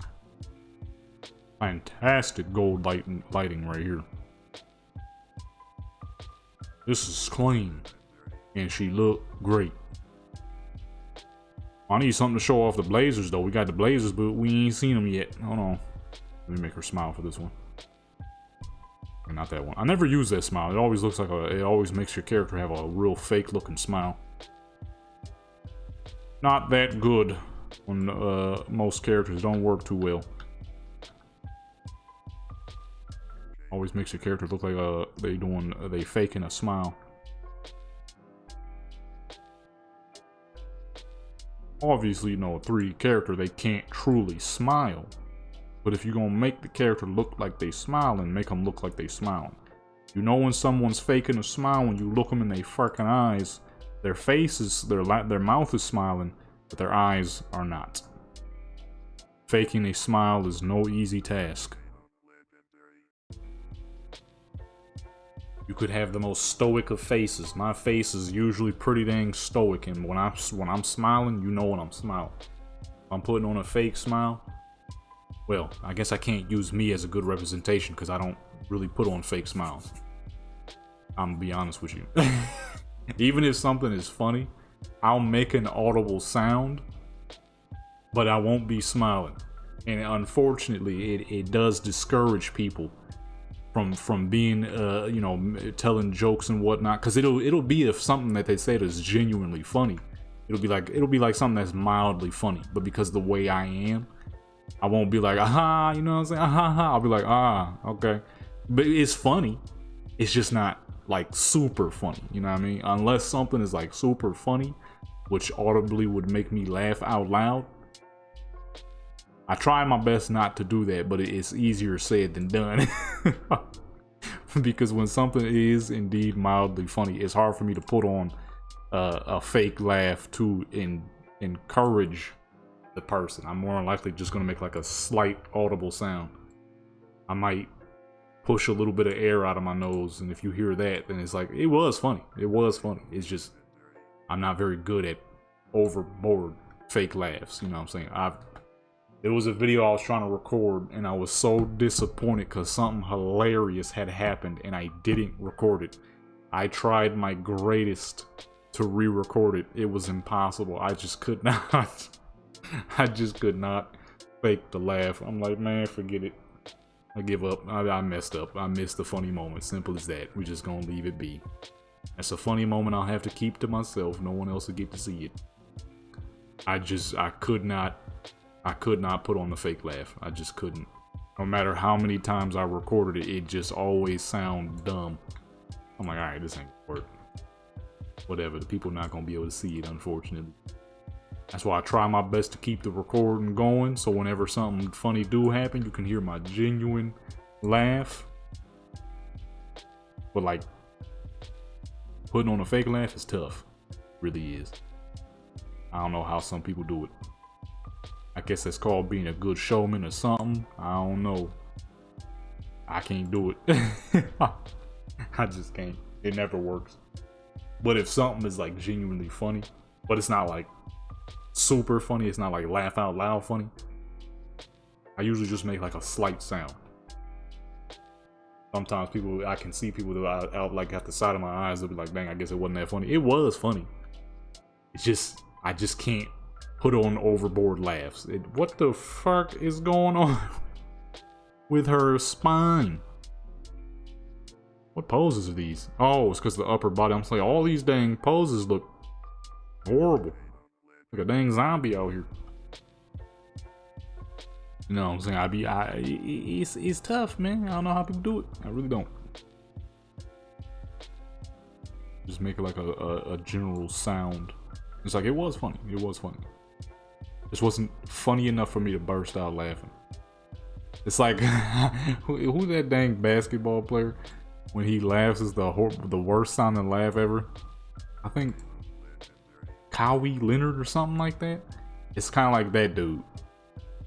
fantastic gold lighting right here. This is clean, and she looked great. I need something to show off the blazers, though. We got the blazers, but we ain't seen them yet. Hold on. Let me make her smile for this one. And not that one. I never use that smile. It always looks like it always makes your character have a real fake looking smile. Not that good when most characters don't work too well. Always makes your character look like they faking a smile. Obviously, you know, a 3D character, they can't truly smile. But if you're gonna make the character look like they smiling, make them look like they smiling. You know when someone's faking a smile when you look them in their fucking eyes, their faces, their mouth is smiling, but their eyes are not. Faking a smile is no easy task. You could have the most stoic of faces. My face is usually pretty dang stoic, and when I'm smiling, you know when I'm smiling. If I'm putting on a fake smile, well, I guess I can't use me as a good representation because I don't really put on fake smiles. I'm gonna be honest with you. Even if something is funny, I'll make an audible sound, but I won't be smiling. And unfortunately, it does discourage people from being, you know, telling jokes and whatnot. Because it'll be if something that they said is genuinely funny. It'll be like something that's mildly funny. But because the way I am, I won't be like, aha, you know what I'm saying? Aha, I'll be like, ah, okay. But it's funny. It's just not like super funny, you know what I mean? Unless something is like super funny, which audibly would make me laugh out loud. I try my best not to do that, but it's easier said than done. Because when something is indeed mildly funny, it's hard for me to put on a fake laugh to encourage the person. I'm more than likely just gonna make like a slight audible sound. I might push a little bit of air out of my nose, and if you hear that, then it's like, it was funny. It was funny. It's just, I'm not very good at overboard fake laughs, you know what I'm saying? There was a video I was trying to record, and I was so disappointed because something hilarious had happened, and I didn't record it. I tried my greatest to re-record it. It was impossible. I just could not. I just could not fake the laugh. I'm like, man, forget it. I give up. I messed up. I missed the funny moment. Simple as that. We just gonna leave it be. That's a funny moment I'll have to keep to myself. No one else will get to see it. I could not put on the fake laugh. I just couldn't. No matter how many times I recorded it, it just always sounded dumb. I'm like, alright, this ain't gonna work. Whatever, the people not gonna be able to see it, unfortunately. That's why I try my best to keep the recording going, so whenever something funny do happen, you can hear my genuine laugh. But like, putting on a fake laugh is tough. It really is. I don't know how some people do it. I guess that's called being a good showman or something. I don't know. I can't do it. I just can't. It never works. But if something is like genuinely funny, but it's not like super funny, it's not like laugh out loud funny, I usually just make like a slight sound. Sometimes I can see people that out like at the side of my eyes, they'll be like, dang, I guess it wasn't that funny. It was funny. It's just, I just can't put on overboard laughs. What the fuck is going on with her spine? What poses are these? Oh, it's because the upper body. I'm saying all these dang poses look horrible. Like a dang zombie out here. You know what I'm saying? It's tough, man. I don't know how people do it. I really don't. Just make it like a general sound. It's like, it was funny. It was funny. This wasn't funny enough for me to burst out laughing. It's like, who's that dang basketball player? When he laughs is the worst sounding laugh ever. I think Kawhi Leonard or something like that. It's kind of like that dude.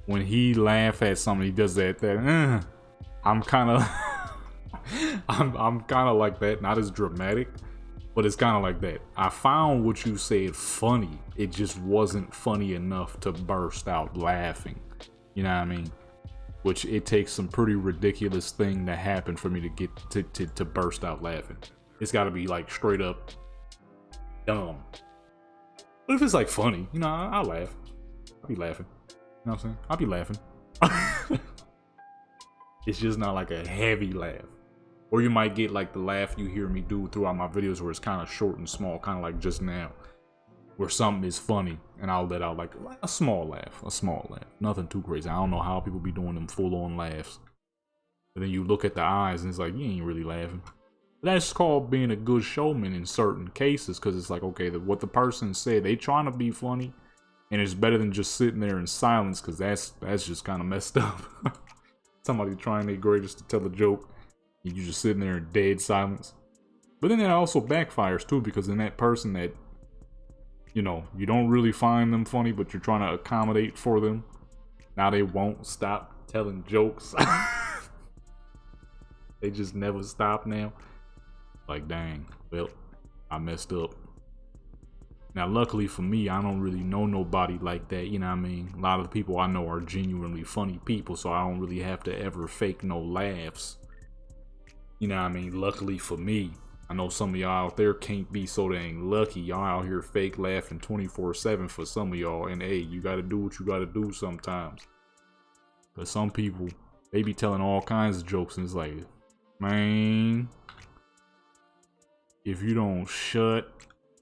When he laughs at something, he does that. I'm kind of, I'm kind of like that. Not as dramatic, but it's kind of like that. I found what you said funny. It just wasn't funny enough to burst out laughing. You know what I mean? Which it takes some pretty ridiculous thing to happen for me to get to burst out laughing. It's got to be like straight up dumb. But if it's like funny, you know, I'll laugh. I'll be laughing. You know what I'm saying? I'll be laughing. It's just not like a heavy laugh. Or you might get like the laugh you hear me do throughout my videos where it's kind of short and small, kind of like just now. Where something is funny and I'll let out like a small laugh. Nothing too crazy. I don't know how people be doing them full-on laughs. But then you look at the eyes and it's like, you ain't really laughing. That's called being a good showman in certain cases, because it's like, okay, what the person said, they trying to be funny, and it's better than just sitting there in silence, because that's just kind of messed up. Somebody trying their greatest to tell a joke, and you just sitting there in dead silence. But then that also backfires too, because then that person that, you know, you don't really find them funny, but you're trying to accommodate for them, now they won't stop telling jokes. They just never stop now. Like, dang, well, I messed up. Now, luckily for me, I don't really know nobody like that, you know what I mean? A lot of the people I know are genuinely funny people, so I don't really have to ever fake no laughs. You know what I mean? Luckily for me. I know some of y'all out there can't be so dang lucky. Y'all out here fake laughing 24/7 for some of y'all. And hey, you gotta do what you gotta do sometimes. But some people, they be telling all kinds of jokes and it's like, man, if you don't shut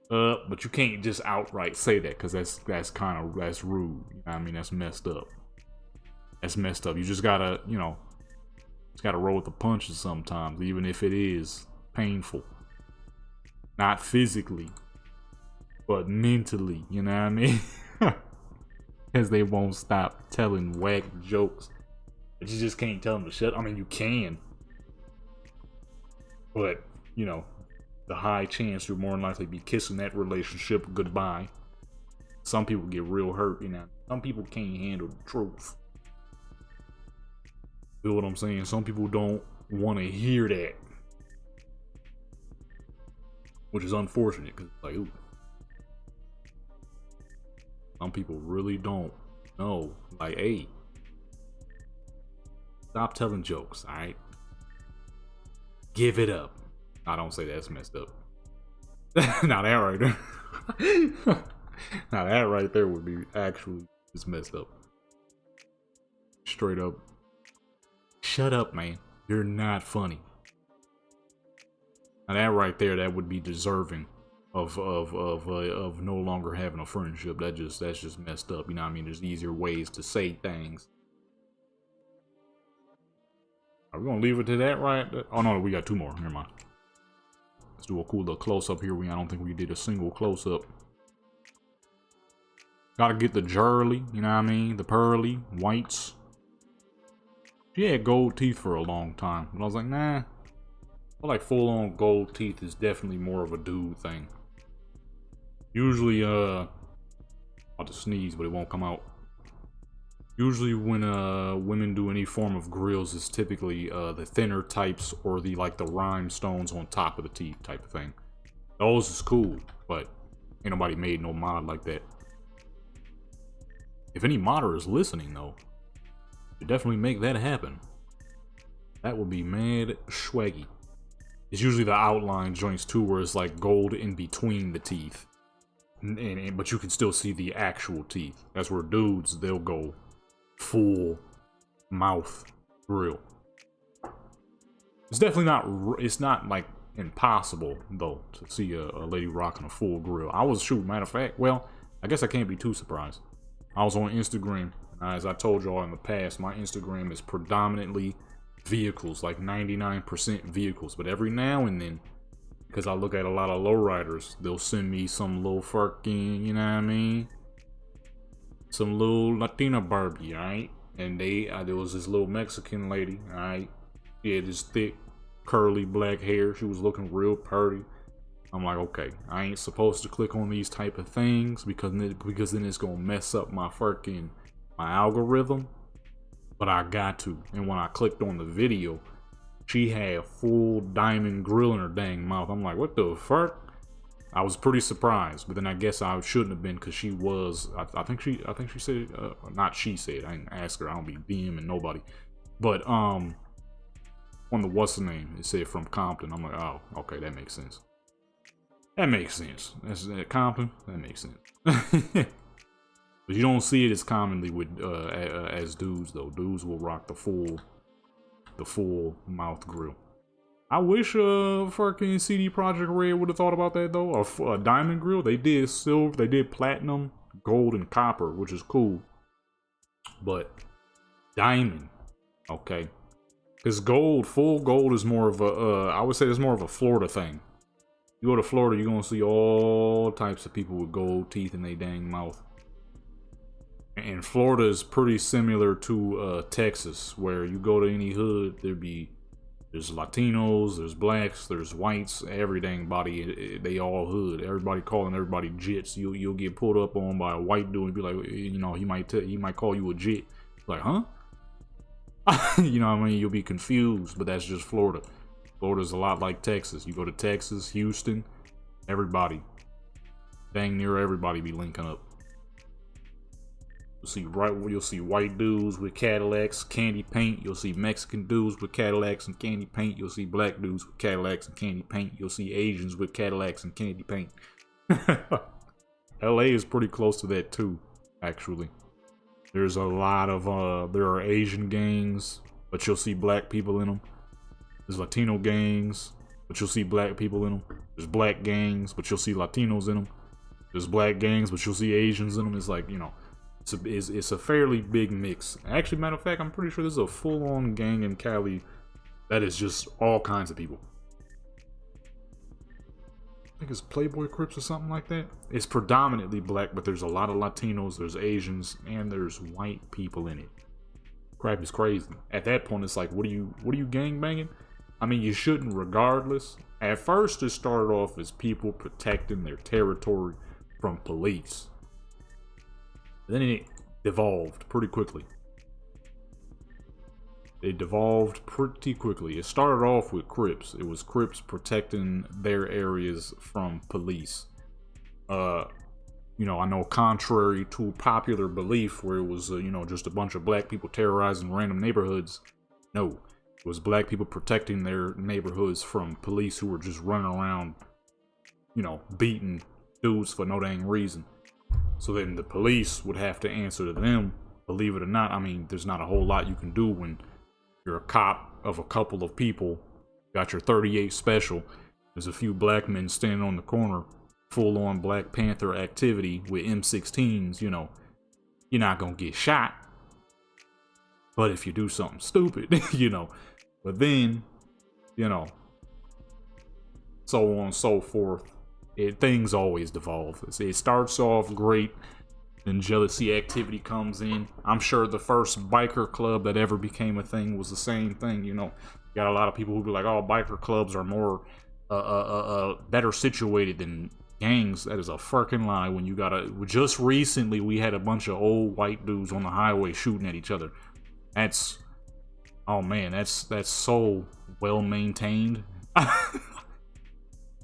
up, but you can't just outright say that because that's rude. You know what I mean? That's messed up. That's messed up. You just gotta, you know, just gotta roll with the punches sometimes, even if it is painful. Not physically, but mentally, you know what I mean? Because they won't stop telling whack jokes. But you just can't tell them to shut. I mean, you can. But, you know, the high chance you'll more than likely be kissing that relationship goodbye. Some people get real hurt, you know. Some people can't handle the truth. Feel what I'm saying? Some people don't want to hear that. Which is unfortunate, because like, ooh. Some people really don't know. Like, hey, stop telling jokes, alright? Give it up. I don't say that's messed up. Now that right there. Now that right there would be actually just messed up. Straight up. Shut up, man. You're not funny. Now that right there, that would be deserving of no longer having a friendship. That's just messed up. You know what I mean? There's easier ways to say things. Are we gonna leave it to that, right? Oh no, we got two more. Never mind. Let's do a cool little close up here. I don't think we did a single close up. Gotta get the Jurley, you know what I mean? The pearly whites. She had gold teeth for a long time, but I was like, nah. I feel like full-on gold teeth is definitely more of a dude thing. Usually, I'll just sneeze, but it won't come out. Usually when women do any form of grills, it's typically the thinner types or the rhinestones on top of the teeth type of thing. Those is cool, but ain't nobody made no mod like that. If any modder is listening though, you definitely make that happen. That would be mad swaggy. It's usually the outline joints too, where it's like gold in between the teeth. But you can still see the actual teeth. That's where dudes, they'll go full mouth grill. It's definitely not, it's not like impossible though to see a lady rocking a full grill. I was, shoot, matter of fact, well, I guess I can't be too surprised. I was on Instagram, and as I told y'all in the past, my Instagram is predominantly vehicles, like 99% vehicles, but every now and then, because I look at a lot of lowriders, they'll send me some little fucking, you know what I mean, some little Latina Barbie, alright? And there was this little Mexican lady, alright? She had this thick, curly black hair. She was looking real pretty. I'm like, okay, I ain't supposed to click on these type of things because then it's gonna mess up my algorithm. But I got to. And when I clicked on the video, she had full diamond grill in her dang mouth. I'm like, what the fuck? I was pretty surprised, but then I guess I shouldn't have been because she was. I think she said, not she said. I didn't ask her. I don't be DMing nobody. But on the what's the name? It said from Compton. I'm like, oh, okay, that makes sense. That makes sense. That's Compton. That makes sense. But you don't see it as commonly with as dudes though. Dudes will rock the full mouth grill. I wish fucking CD Projekt Red would have thought about that though. A diamond grill. They did silver. They did platinum, gold, and copper, which is cool. But diamond, okay. Because gold, full gold is more of a. I would say it's more of a Florida thing. You go to Florida, you're gonna see all types of people with gold teeth in their dang mouth. And Florida is pretty similar to Texas, where you go to any hood, there's Latinos, there's blacks, there's whites, every dang body, they all hood. Everybody calling everybody jits. You'll get pulled up on by a white dude and be like, you know, he might call you a jit. Like, huh? You know what I mean? You'll be confused, but that's just Florida. Florida's a lot like Texas. You go to Texas, Houston, everybody, dang near everybody be linking up. You'll see white dudes with Cadillacs, candy paint. You'll see Mexican dudes with Cadillacs and candy paint. You'll see black dudes with Cadillacs and candy paint. You'll see Asians with Cadillacs and candy paint. LA is pretty close to that too, actually. There's a lot of there are Asian gangs, but you'll see black people in them. There's Latino gangs, but you'll see black people in them. There's black gangs, but you'll see Latinos in them. There's black gangs, but you'll see Asians in them. It's like, you know, it's a fairly big mix. Actually, matter of fact, I'm pretty sure there's a full-on gang in Cali that is just all kinds of people. I think it's Playboy Crips or something like that. It's predominantly black, but there's a lot of Latinos, there's Asians, and there's white people in it. Crap is crazy. At that point, it's like, what are you gang banging? I mean, you shouldn't regardless. At first, it started off as people protecting their territory from police. Then it devolved pretty quickly. It devolved pretty quickly. It started off with Crips. It was Crips protecting their areas from police. You know, I know contrary to popular belief where it was, you know, just a bunch of black people terrorizing random neighborhoods. No, it was black people protecting their neighborhoods from police who were just running around, you know, beating dudes for no dang reason. So then the police would have to answer to them. Believe it or not, I mean, there's not a whole lot you can do when you're a cop of a couple of people, got your 38 special, there's a few black men standing on the corner, full-on Black Panther activity with M16s, you know, you're not gonna get shot. But if you do something stupid, you know, but then, you know, so on and so forth. Things always devolve. It starts off great, then jealousy activity comes in. I'm sure the first biker club that ever became a thing was the same thing. You know, you got a lot of people who be like, "Oh, biker clubs are more better situated than gangs." That is a fucking lie. When you just recently we had a bunch of old white dudes on the highway shooting at each other. That's, oh man, that's so well maintained.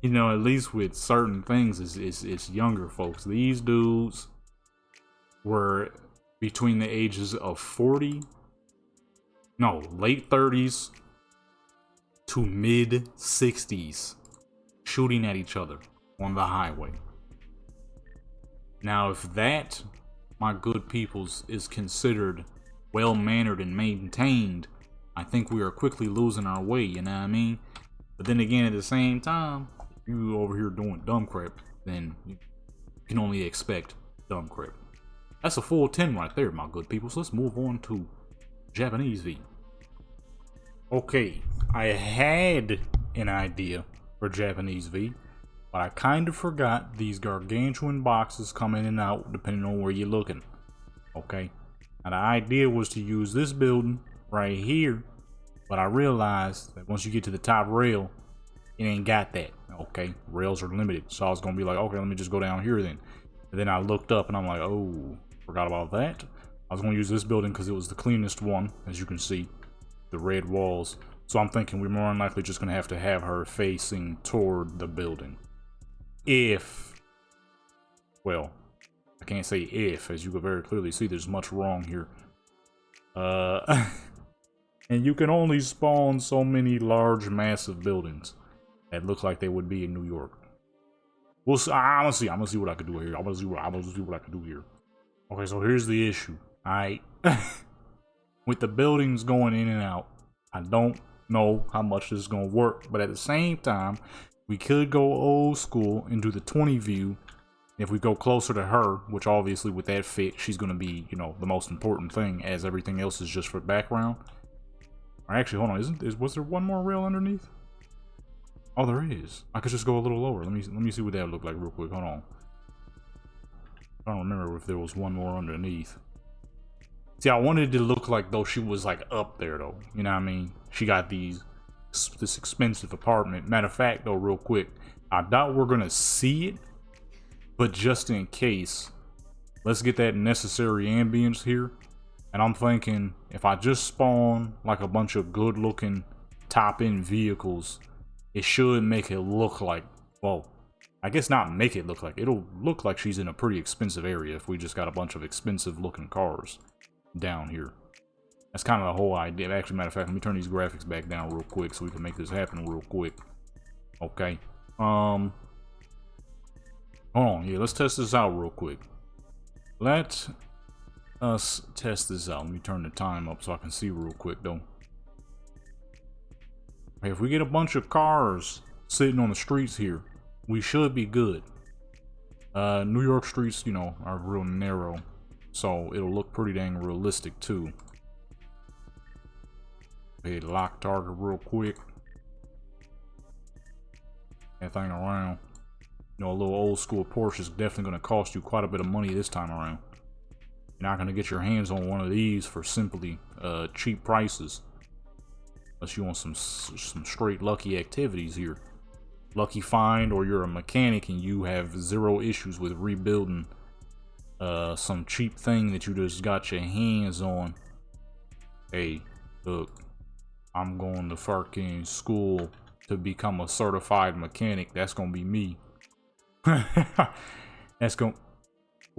You know, at least with certain things, it's younger folks. These dudes were between the ages of late 30s to mid 60s, shooting at each other on the highway. Now, if that, my good peoples, is considered well-mannered and maintained, I think we are quickly losing our way, you know what I mean? But then again, at the same time, you over here doing dumb crap, then you can only expect dumb crap. That's a full 10 right there, my good people. So let's move on to Japanese V. Okay, I had an idea for Japanese V, but I kind of forgot these gargantuan boxes come in and out depending on where you're looking. Okay, now the idea was to use this building right here, but I realized that once you get to the top rail, it ain't got that. Okay, rails are limited, so I was gonna be like, okay, let me just go down here then. And then I looked up and I'm like, oh, forgot about that. I was gonna use this building because it was the cleanest one, as you can see, the red walls. So I'm thinking we're more than likely just gonna have to have her facing toward the building. Well, I can't say if, as you can very clearly see, there's much wrong here. And you can only spawn so many large, massive buildings that look like they would be in New York. We'll see. I'm gonna see what I can do here. I'm gonna see what I can do here. Okay, so here's the issue. With the buildings going in and out, I don't know how much this is gonna work, but at the same time, we could go old school and do the 20 view. If we go closer to her, which obviously with that fit, she's gonna be, you know, the most important thing, as everything else is just for background. Or actually, hold on, was there one more rail underneath? Oh, there is. I could just go a little lower. Let me see what that would look like real quick. Hold on. I don't remember if there was one more underneath. See, I wanted it to look like though she was like up there though. You know what I mean? She got this expensive apartment. Matter of fact though, real quick, I doubt we're gonna see it, but just in case, let's get that necessary ambience here. And I'm thinking if I just spawn like a bunch of good looking top end vehicles it should make it look like, well, I guess not make it look like, it'll look like she's in a pretty expensive area if we just got a bunch of expensive looking cars down here. That's kind of the whole idea. Actually, matter of fact, let me turn these graphics back down real quick so we can make this happen real quick. Okay. Hold on. Yeah, let's test this out real quick. Let us test this out. Let me turn the time up so I can see real quick, though. Okay, if we get a bunch of cars sitting on the streets here, we should be good. New York streets, you know, are real narrow, so it'll look pretty dang realistic, too. Okay, lock target real quick. That thing around. You know, a little old school Porsche is definitely going to cost you quite a bit of money this time around. You're not going to get your hands on one of these for simply cheap prices. Unless you want some straight lucky activities here. Lucky find, or you're a mechanic and you have zero issues with rebuilding some cheap thing that you just got your hands on. Hey, look, I'm going to fucking school to become a certified mechanic. That's gonna be me. That's gonna...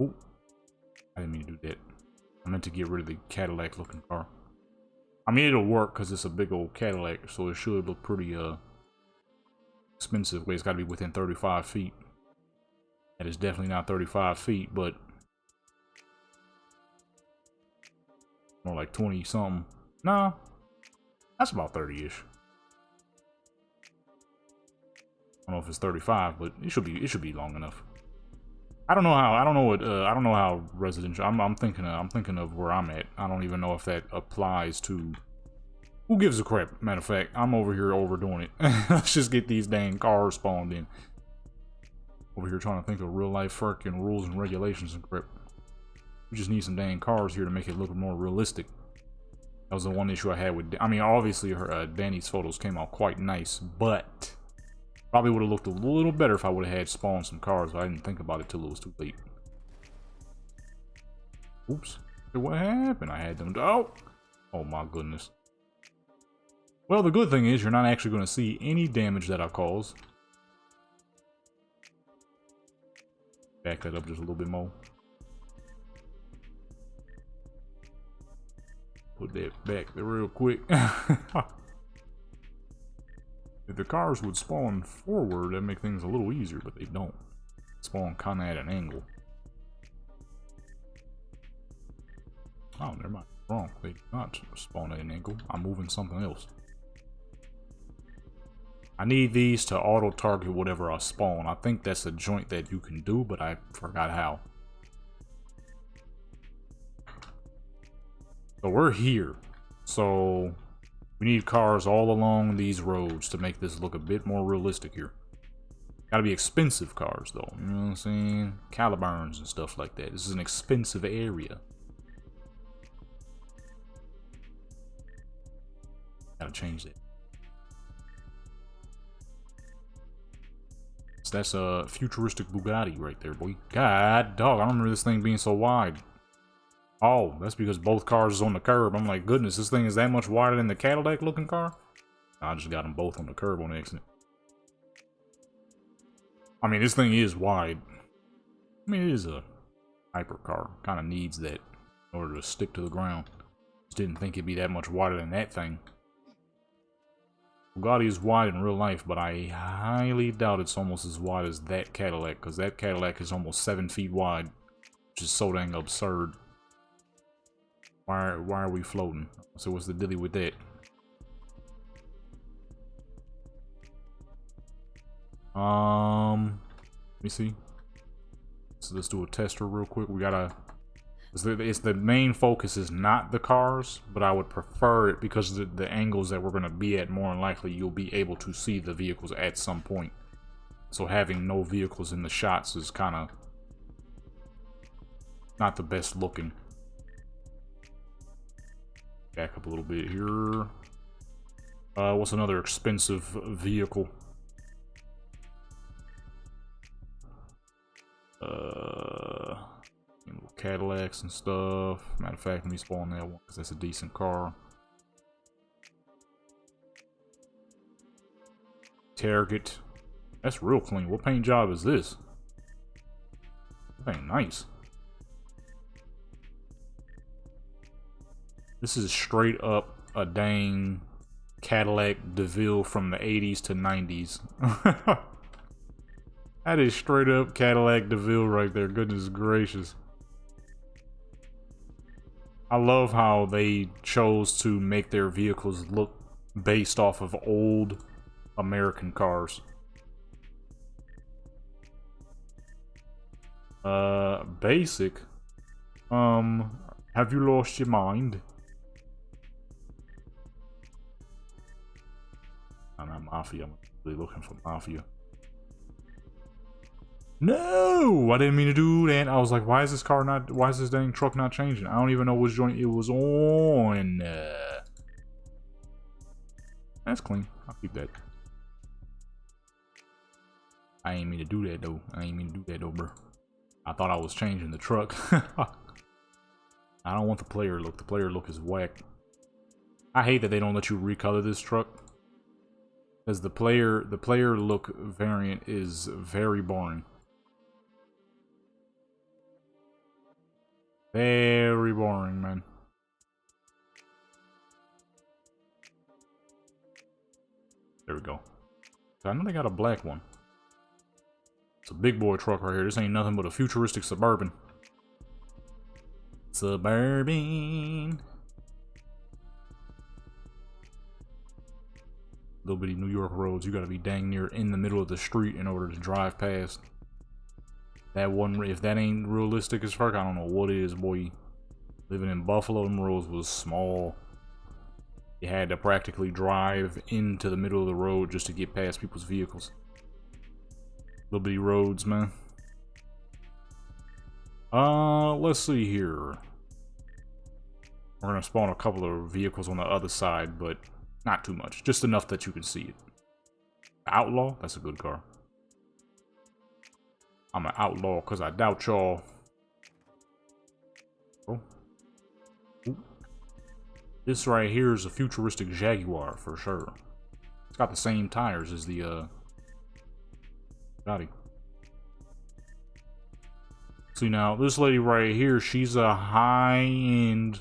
Ooh. I didn't mean to do that. I meant to get rid of the Cadillac looking car. I mean, it'll work because it's a big old Cadillac, so it should look pretty expensive. It's got to be within 35 feet. That is definitely not 35 feet, but more like 20 something. Nah, that's about 30-ish. I don't know if it's 35, but it should be long enough. I don't know how residential. I'm thinking of where I'm at. I don't even know if that applies to. Who gives a crap? Matter of fact, I'm over here overdoing it. Let's just get these dang cars spawned in. Over here trying to think of real life fucking rules and regulations and crap. We just need some dang cars here to make it look more realistic. That was the one issue I had with. I mean, obviously her Danny's photos came out quite nice, but probably would have looked a little better if I would have had spawned some cars, but I didn't think about it till it was too late. Oops. What happened? I had them. Oh my goodness. Well, the good thing is you're not actually going to see any damage that I cause. Back that up just a little bit more. Put that back there real quick. If the cars would spawn forward, that'd make things a little easier, but they don't. Spawn kind of at an angle. Oh, never mind. Wrong. They do not spawn at an angle. I'm moving something else. I need these to auto-target whatever I spawn. I think that's a joint that you can do, but I forgot how. So we're here. So we need cars all along these roads to make this look a bit more realistic here. Gotta be expensive cars though, you know what I'm saying? Caliburns and stuff like that. This is an expensive area. Gotta change that. So that's a futuristic Bugatti right there, boy. God dog, I remember this thing being so wide. Oh, that's because both cars is on the curb. I'm like, goodness, this thing is that much wider than the Cadillac looking car? I just got them both on the curb on accident. I mean, this thing is wide. I mean, it is a hypercar. Kind of needs that in order to stick to the ground. Just didn't think it'd be that much wider than that thing. Bugatti is wide in real life, but I highly doubt it's almost as wide as that Cadillac, because that Cadillac is almost 7 feet wide, which is so dang absurd. Why are we floating? So what's the dilly with that? Let me see. So let's do a tester real quick. We gotta. It's the main focus is not the cars, but I would prefer it because the angles that we're gonna be at, more than likely you'll be able to see the vehicles at some point. So having no vehicles in the shots is kind of not the best looking. Back up a little bit here. What's another expensive vehicle? You know, Cadillacs and stuff. Matter of fact, let me spawn that one because that's a decent car. Target. That's real clean. What paint job is this? That ain't nice. This is straight up a dang Cadillac DeVille from the 80s to 90s. That is straight up Cadillac DeVille right there. Goodness gracious. I love how they chose to make their vehicles look based off of old American cars. Basic. Have you lost your mind? I'm not Mafia. I'm really looking for Mafia. No! I didn't mean to do that. I was like, why is this car not... Why is this dang truck not changing? I don't even know which joint it was on. That's clean. I'll keep that. I ain't mean to do that, though. I ain't mean to do that, though, bro. I thought I was changing the truck. I don't want the player look. The player look is whack. I hate that they don't let you recolor this truck. Because the player look variant is very boring. Very boring, man. There we go. I know they got a black one. It's a big boy truck right here. This ain't nothing but a futuristic Suburban. Suburban. Little bitty New York roads. You gotta be dang near in the middle of the street in order to drive past. That one, if that ain't realistic as fuck, I don't know what it is, boy. Living in Buffalo, them roads was small. You had to practically drive into the middle of the road just to get past people's vehicles. Little bitty roads, man. Let's see here. We're gonna spawn a couple of vehicles on the other side, but not too much. Just enough that you can see it. Outlaw? That's a good car. I'm an outlaw because I doubt y'all. Oh. Ooh. This right here is a futuristic Jaguar for sure. It's got the same tires as the Gotti. See now, this lady right here, she's a high-end.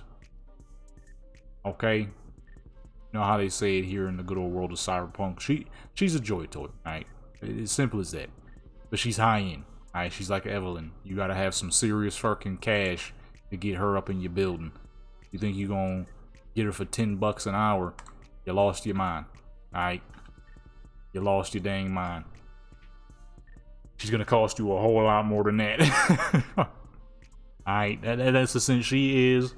Okay. You know how they say it here in the good old world of Cyberpunk. She's a joy toy, alright? It's simple as that. But she's high-end. Alright, she's like Evelyn. You gotta have some serious fucking cash to get her up in your building. You think you gonna get her for $10 an hour? You lost your mind. Alright? You lost your dang mind. She's gonna cost you a whole lot more than that. Alright, that's the sense she is.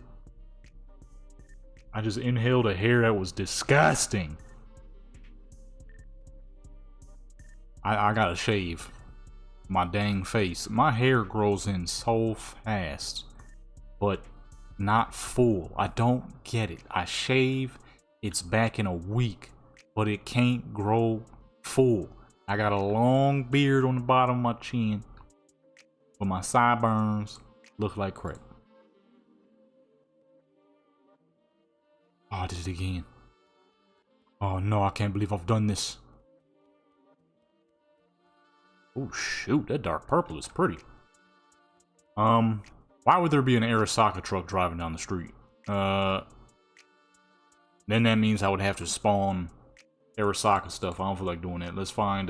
I just inhaled a hair that was disgusting. I gotta shave my dang face. My hair grows in so fast, but not full. I don't get it. I shave, it's back in a week, but it can't grow full. I got a long beard on the bottom of my chin, but my sideburns look like crap. Oh, I did it again. Oh no, I can't believe I've done this. Oh shoot, that dark purple is pretty. Why would there be an Arasaka truck driving down the street? Then that means I would have to spawn Arasaka stuff. I don't feel like doing that. Let's find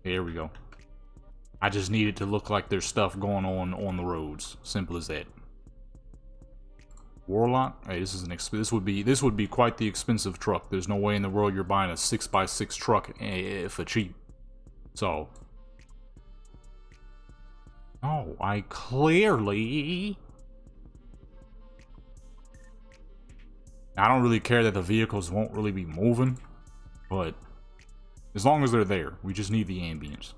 here we go. I just need it to look like there's stuff going on the roads. Simple as that. Warlock? Hey, this is an this would be quite the expensive truck. There's no way in the world you're buying a 6x6 truck for cheap. So, oh, I clearly. I don't really care that the vehicles won't really be moving, but as long as they're there, we just need the ambience.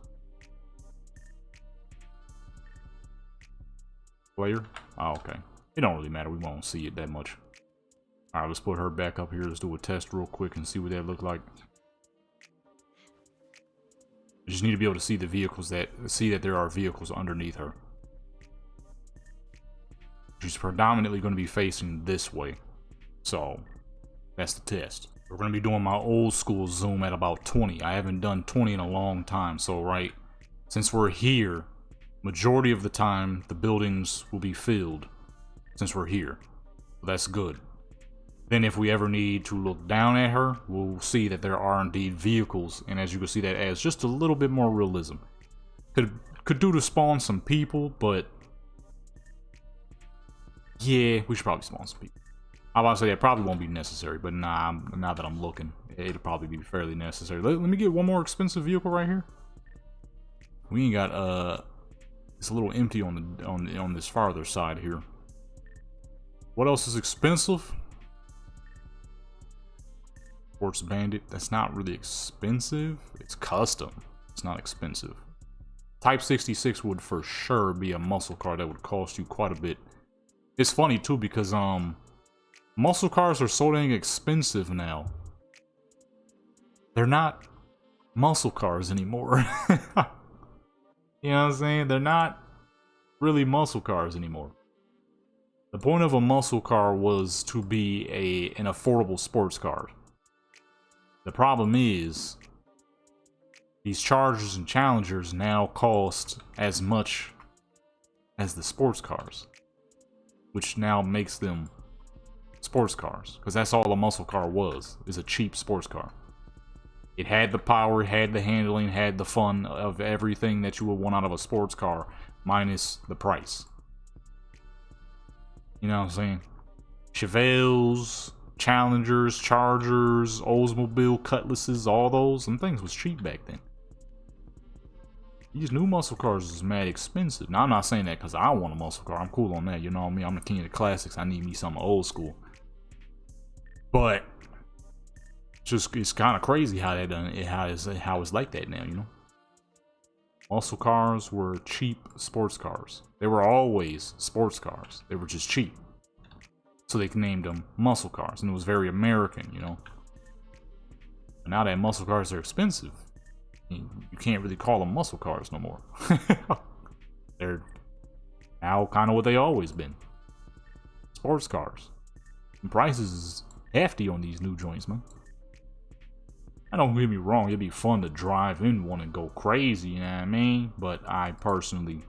Player? Oh, okay. It don't really matter. We won't see it that much. All right, let's put her back up here. Let's do a test real quick and see what that look like. You just need to be able to see the vehicles that there are vehicles underneath her. She's predominantly going to be facing this way. So, that's the test. We're gonna be doing my old school zoom at about 20. I haven't done 20 in a long time, so right, since we're here, majority of the time the buildings will be filled since we're here. That's good. Then if we ever need to look down at her, we'll see that there are indeed vehicles, and as you can see, that adds just a little bit more realism. Could do to spawn some people, but yeah, we should probably spawn some people. I was about to say that probably won't be necessary, but nah, now that I'm looking, it'll probably be fairly necessary. Let me get one more expensive vehicle right here. We ain't got it's a little empty on this farther side here. What else is expensive? Sports Bandit. That's not really expensive. It's custom. It's not expensive. Type 66 would for sure be a muscle car that would cost you quite a bit. It's funny too because muscle cars are so dang expensive now. They're not muscle cars anymore. You know what I'm saying? They're not really muscle cars anymore. The point of a muscle car was to be an affordable sports car. The problem is, these Chargers and Challengers now cost as much as the sports cars, which now makes them sports cars, because that's all a muscle car was, is a cheap sports car. It had the power, had the handling, had the fun of everything that you would want out of a sports car, minus the price. You know what I'm saying? Chevelles, Challengers, Chargers, Oldsmobile, Cutlasses, all those, some things was cheap back then. These new muscle cars is mad expensive. Now, I'm not saying that because I want a muscle car. I'm cool on that. You know what I mean? I'm the king of the classics. I need me something old school. But just it's kind of crazy how that how it's like that now. You know, muscle cars were cheap sports cars. They were always sports cars. They were just cheap, so they named them muscle cars, and it was very American. You know. But now that muscle cars are expensive, you can't really call them muscle cars no more. They're now kind of what they always been. Sports cars. And prices is hefty on these new joints, man. I don't get me wrong, it'd be fun to drive in one and go crazy, you know what I mean? But I personally,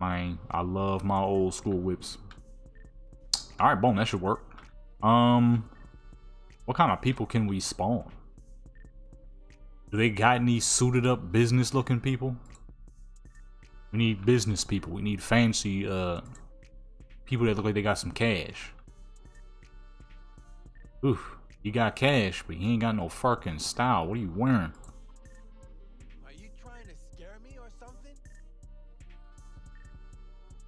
I love my old school whips. Alright, boom, that should work. What kind of people can we spawn? Do they got any suited up business looking people? We need business people. We need fancy people that look like they got some cash. Oof, you got cash, but he ain't got no fucking style. What are you wearing? Are you trying to scare me or something?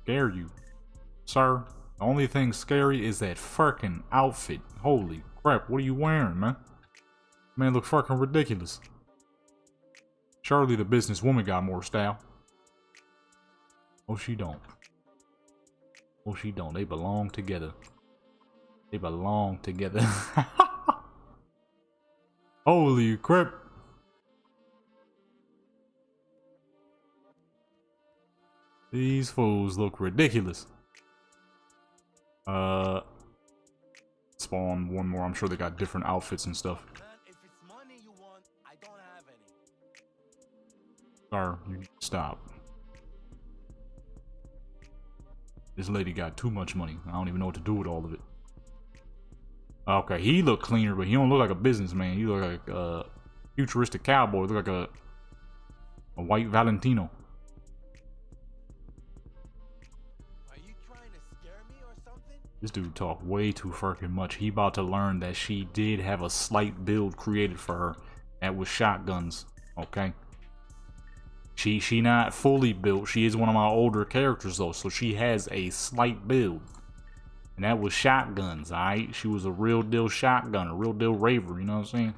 Scare you, sir? The only thing scary is that fucking outfit. Holy crap, what are you wearing, man? Man, look fucking ridiculous. Surely the businesswoman got more style. Oh, she don't. Oh, she don't. They belong together. They belong together. Holy crap. These fools look ridiculous. Spawn one more. I'm sure they got different outfits and stuff. Man, if it's money you want, I don't have any. Sir, you stop. This lady got too much money. I don't even know what to do with all of it. Okay, he look cleaner, but he don't look like a businessman. He look like a futuristic cowboy. Look like a white Valentino. Are you trying to scare me or something? This dude talk way too fucking much. He about to learn that she did have a slight build created for her. That was shotguns. Okay. She not fully built. She is one of my older characters though, so she has a slight build. And that was shotguns, alright? She was a real deal shotgun, a real deal raver, you know what I'm saying?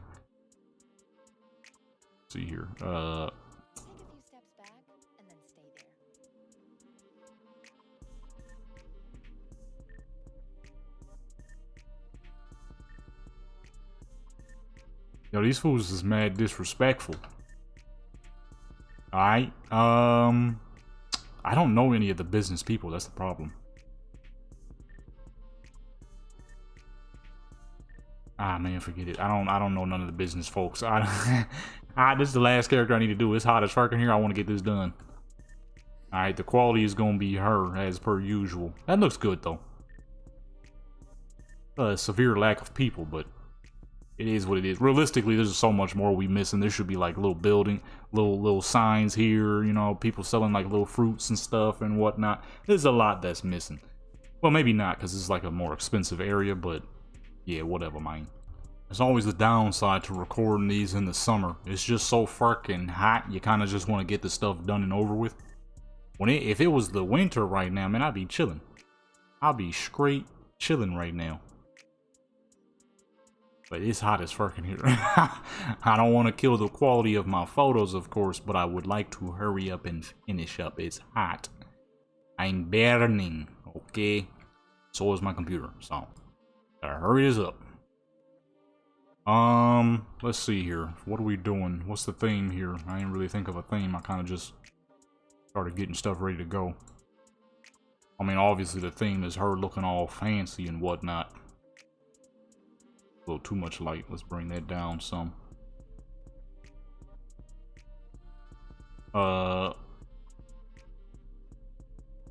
Let's see here. Take a few steps back and then stay there. Yo, these fools is mad disrespectful. Alright. I don't know any of the business people, that's the problem. Ah, man, forget it. I don't know none of the business, folks. This is the last character I need to do. It's hot as fucking here. I want to get this done. Alright, the quality is gonna be her, as per usual. That looks good, though. A severe lack of people, but it is what it is. Realistically, there's so much more we missing. There should be like little building, little signs here, you know, people selling like little fruits and stuff and whatnot. There's a lot that's missing. Well, maybe not, because it's like a more expensive area, but yeah, whatever, man. There's always the downside to recording these in the summer. It's just so fucking hot, you kind of just want to get the stuff done and over with. If it was the winter right now, man, I'd be chilling. I'll be straight chilling right now. But it's hot as fucking here. I don't want to kill the quality of my photos, of course, but I would like to hurry up and finish up. It's hot. I'm burning, okay? So is my computer, so gotta hurry this up. Let's see here. What are we doing? What's the theme here? I didn't really think of a theme. I kind of just started getting stuff ready to go. I mean, obviously the theme is her looking all fancy and whatnot. A little too much light. Let's bring that down some.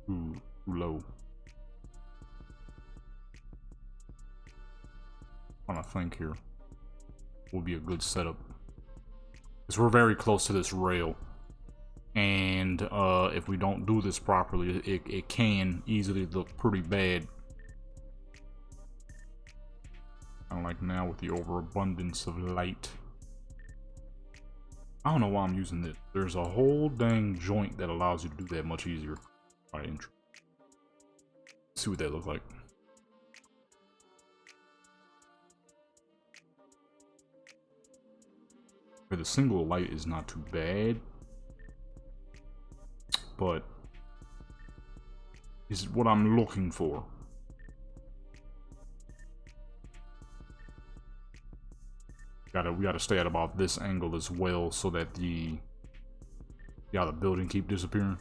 Too low. I'm trying to think here. Will be a good setup. Because we're very close to this rail. And if we don't do this properly, it can easily look pretty bad. Kind of like now with the overabundance of light. I don't know why I'm using this. There's a whole dang joint that allows you to do that much easier. Alright, see what that looks like. Okay, the single light is not too bad. But is what I'm looking for. We gotta stay at about this angle as well, so that the building keep disappearing.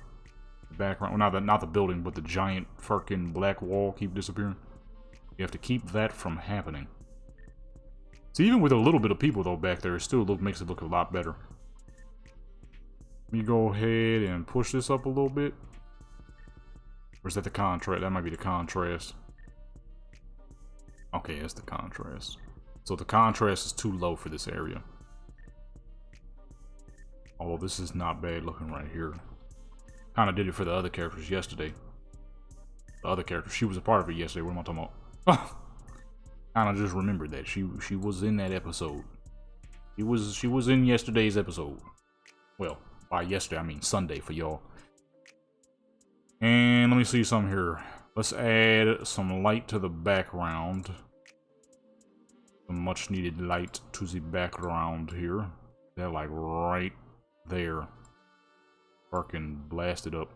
The background, well, not the building, but the giant fucking black wall keep disappearing. You have to keep that from happening. See, even with a little bit of people though back there, it still makes it look a lot better. Let me go ahead and push this up a little bit. Or is that the contrast? That might be the contrast. Okay, that's the contrast. So the contrast is too low for this area. Although this is not bad looking right here. Kind of did it for the other characters yesterday. The other character, she was a part of it yesterday. What am I talking about? Kind of just remembered that she was in that episode. She was in yesterday's episode. Well, by yesterday I mean Sunday for y'all. And let me see something here. Let's add some light to the background. Some much needed light to the background here. They're like right there. Fucking blast it up.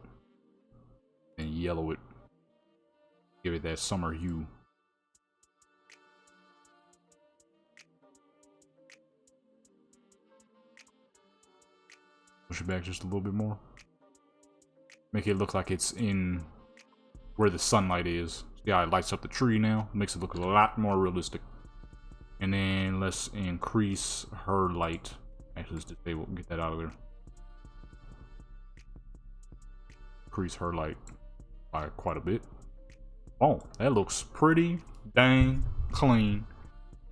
And yellow it. Give it that summer hue. Push it back just a little bit more. Make it look like it's in where the sunlight is. Yeah, it lights up the tree now. Makes it look a lot more realistic. And then let's increase her light. Actually, let's disable, get that out of there. Increase her light by quite a bit. Oh, that looks pretty dang clean.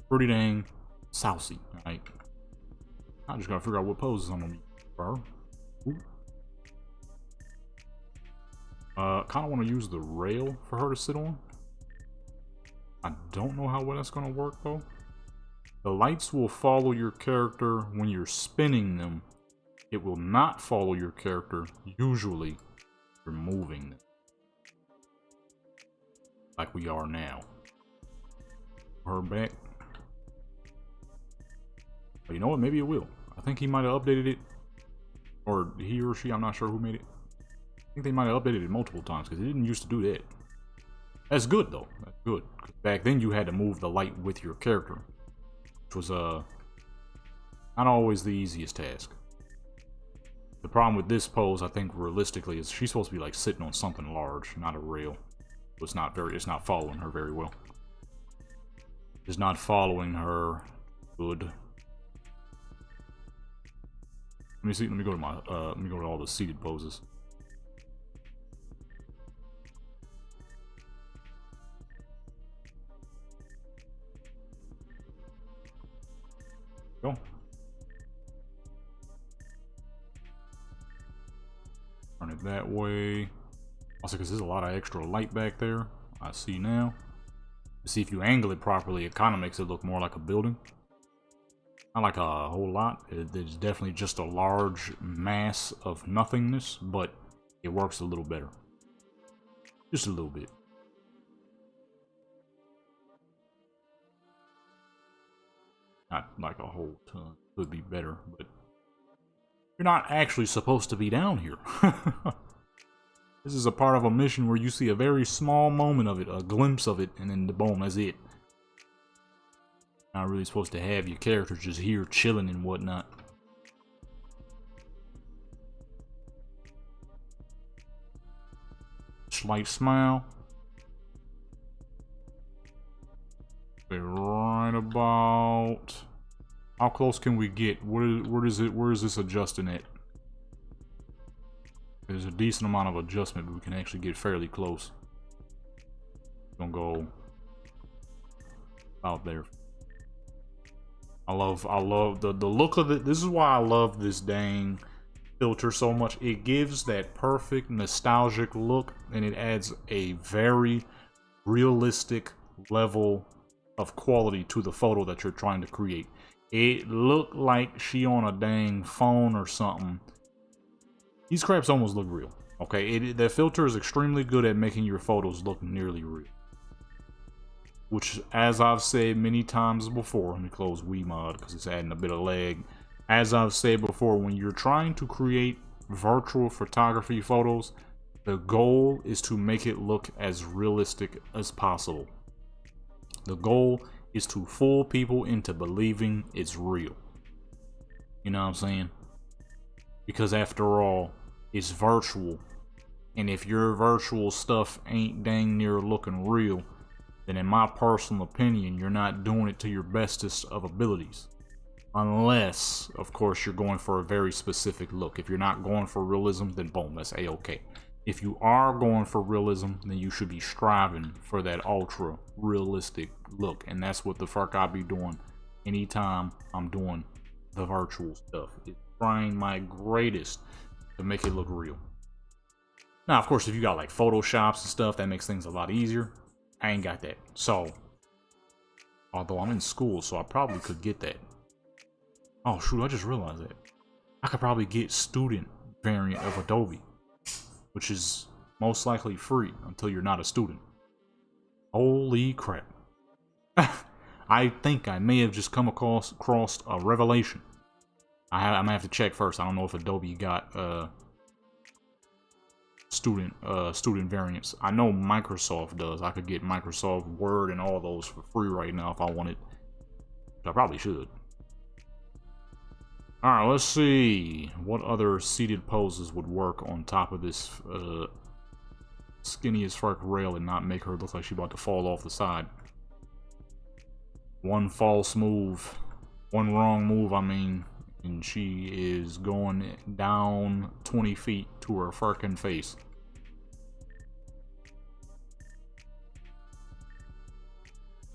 Pretty dang saucy. Alright. I just gotta figure out what poses I'm gonna use for her. Kinda wanna use the rail for her to sit on. I don't know how well that's gonna work though. The lights will follow your character when you're spinning them. It will not follow your character usually you're moving them. Like we are now. Her back. But you know what? Maybe it will. I think he might have updated it. Or he or she, I'm not sure who made it. I think they might have updated it multiple times because it didn't used to do that. That's good though. That's good. Back then you had to move the light with your character. Which was not always the easiest task. The problem with this pose, I think realistically, is she's supposed to be like sitting on something large, not a rail. It's not following her very well. is not following her. Good. Let me see. Let me go to my. Let me go to all the seated poses. Go. Turn it that way. Also, because there's a lot of extra light back there. I see now. See, if you angle it properly, it kind of makes it look more like a building. Not like a whole lot. There's definitely just a large mass of nothingness, but it works a little better. Just a little bit. Not like a whole ton. Could be better, but you're not actually supposed to be down here. This is a part of a mission where you see a very small moment of it, a glimpse of it, and then the boom, that's it. Not really supposed to have your characters just here chilling and whatnot. Slight smile. Okay, right about. How close can we get? Where is this adjusting at? There's a decent amount of adjustment, but we can actually get fairly close. Gonna go out there. I love the look of it. This is why I love this dang filter so much. It gives that perfect nostalgic look, and it adds a very realistic level of quality to the photo that you're trying to create. It looked like she on a dang phone or something. These craps almost look real. Okay, the filter is extremely good at making your photos look nearly real. Which, as I've said many times before, let me close WeMod because it's adding a bit of lag. As I've said before, when you're trying to create virtual photography photos, the goal is to make it look as realistic as possible. The goal is to fool people into believing it's real. You know what I'm saying? Because after all, it's virtual. And if your virtual stuff ain't dang near looking real, then in my personal opinion, you're not doing it to your bestest of abilities. Unless, of course, you're going for a very specific look. If you're not going for realism, then boom, that's a-okay. If you are going for realism, then you should be striving for that ultra realistic look. And that's what the fuck I be doing anytime I'm doing the virtual stuff. It's trying my greatest to make it look real. Now, of course, if you got like Photoshops and stuff, that makes things a lot easier. I ain't got that. So, although I'm in school, so I probably could get that. Oh, shoot, I just realized that. I could probably get student variant of Adobe, which is most likely free until you're not a student. Holy crap. I think I may have just come across a revelation. I'm gonna have to check first. I don't know if Adobe got student variants. I know Microsoft does. I could get Microsoft Word and all those for free right now if I wanted. I probably should. Alright, let's see what other seated poses would work on top of this skinny as fuck rail and not make her look like she's about to fall off the side. One false move, one wrong move, I mean, and she is going down 20 feet to her fucking face.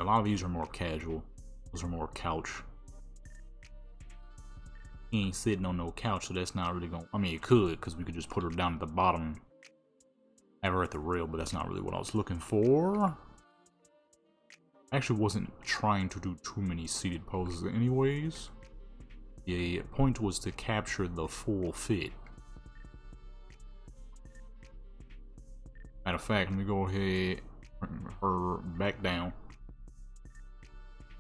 A lot of these are more casual. Those are more couch. He ain't sitting on no couch, so that's not really going to... I mean, it could, because we could just put her down at the bottom. Have her at the rail, but that's not really what I was looking for. I actually wasn't trying to do too many seated poses anyways. The point was to capture the full fit. Matter of fact, let me go ahead, bring her back down.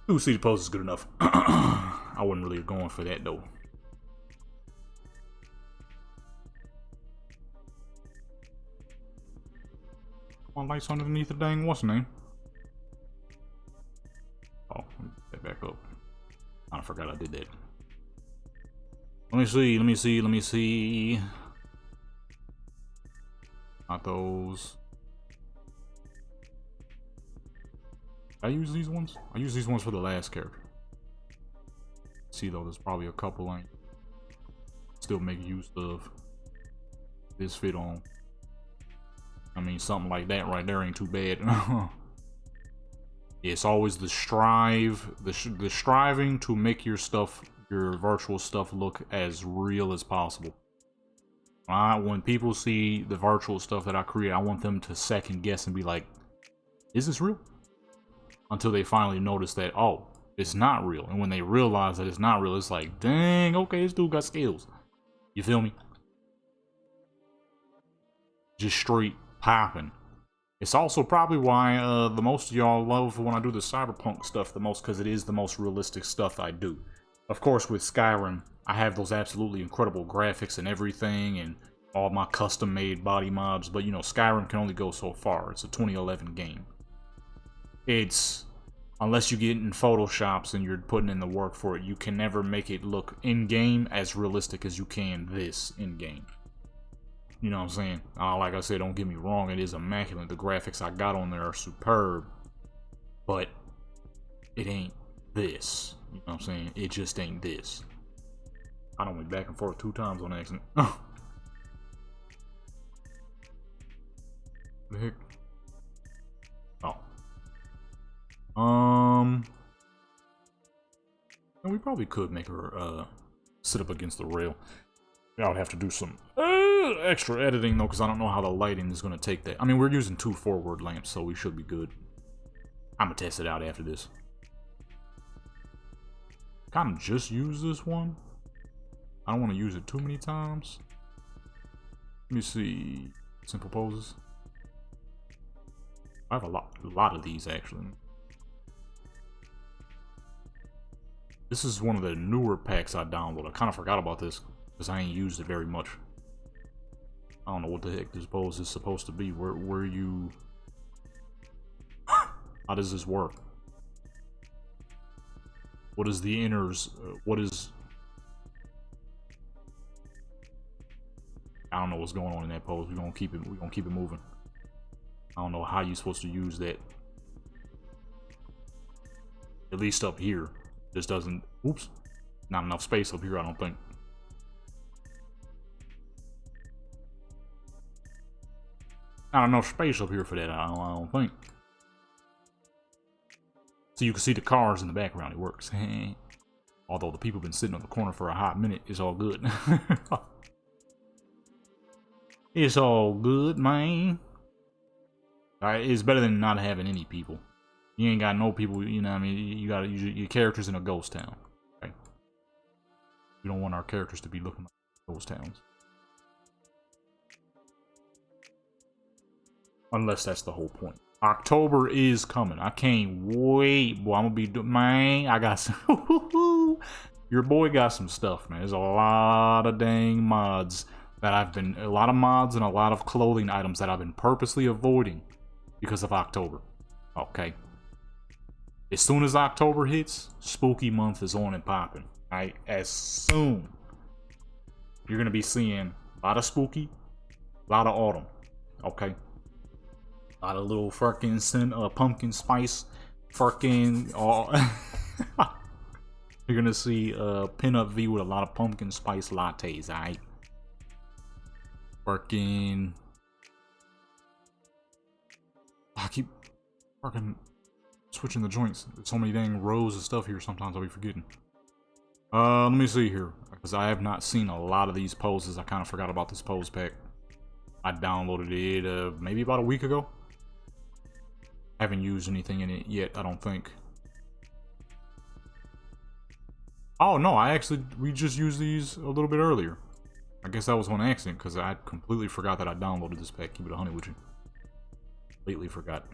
Two seated poses is good enough. I wasn't really going for that though. My lights underneath the dang what's the name? Oh, let me get that back up. I forgot I did that. Let me see. Not those. I use these ones? I use these ones for the last character. See though, there's probably a couple I still make use of. This fit on. I mean, something like that right there ain't too bad. It's always the striving to make your stuff, your virtual stuff, look as real as possible. When people see the virtual stuff that I create, I want them to second guess and be like, is this real? Until they finally notice that, oh, it's not real. And when they realize that it's not real, it's like, dang, okay, this dude got skills. You feel me? Just straight popping. It's also probably why the most of y'all love when I do the Cyberpunk stuff the most, because it is the most realistic stuff I do. Of course, with Skyrim, I have those absolutely incredible graphics and everything, and all my custom-made body mobs, but you know, Skyrim can only go so far. It's a 2011 game. It's, unless you get in Photoshops and you're putting in the work for it, you can never make it look in-game as realistic as you can this in-game. You know what I'm saying? Like I said, don't get me wrong, it is immaculate. The graphics I got on there are superb, but it ain't this. You know what I'm saying? It just ain't this. I done went back and forth 2 times on accident. The heck? Oh. And we probably could make her sit up against the rail. I would have to do some extra editing though, because I don't know how the lighting is going to take that. I mean, we're using 2 forward lamps, so we should be good. I'm going to test it out after this. Kind of just use this one. I don't want to use it too many times. Let me see. Simple poses. I have a lot of these actually. This is one of the newer packs I downloaded. I kind of forgot about this because I ain't used it very much. I don't know what the heck this pose is supposed to be. Where you... How does this work? What is the inners? What is... I don't know what's going on in that pose. We're gonna keep it moving. I don't know how you're supposed to use that. At least up here. This doesn't... Oops. Not enough space up here, I don't think. Not enough space up here for that, I don't think. So you can see the cars in the background, it works. Although the people have been sitting on the corner for a hot minute, it's all good. It's all good, man. It's better than not having any people. You ain't got no people, you know what I mean? You got your characters in a ghost town. Okay? We don't want our characters to be looking like ghost towns. Unless that's the whole point. October is coming. I can't wait. Boy, I'm gonna be man. I got some. Your boy got some stuff, man. There's a lot of dang mods that a lot of mods and a lot of clothing items that I've been purposely avoiding because of October. Okay. As soon as October hits, spooky month is on and popping. Right? As soon, you're gonna be seeing a lot of spooky, a lot of autumn. Okay. A lot of little fucking pumpkin spice, fucking You're gonna see a pinup V with a lot of pumpkin spice lattes, alright? Fucking... I keep fucking switching the joints. There's so many dang rows of stuff here, sometimes I'll be forgetting. Let me see here, because I have not seen a lot of these poses. I kind of forgot about this pose pack. I downloaded it maybe about a week ago. Haven't used anything in it yet, I don't think. Oh no, we just used these a little bit earlier. I guess that was on accident because I completely forgot that I downloaded this pack. Keep it 100 with you. Completely forgot.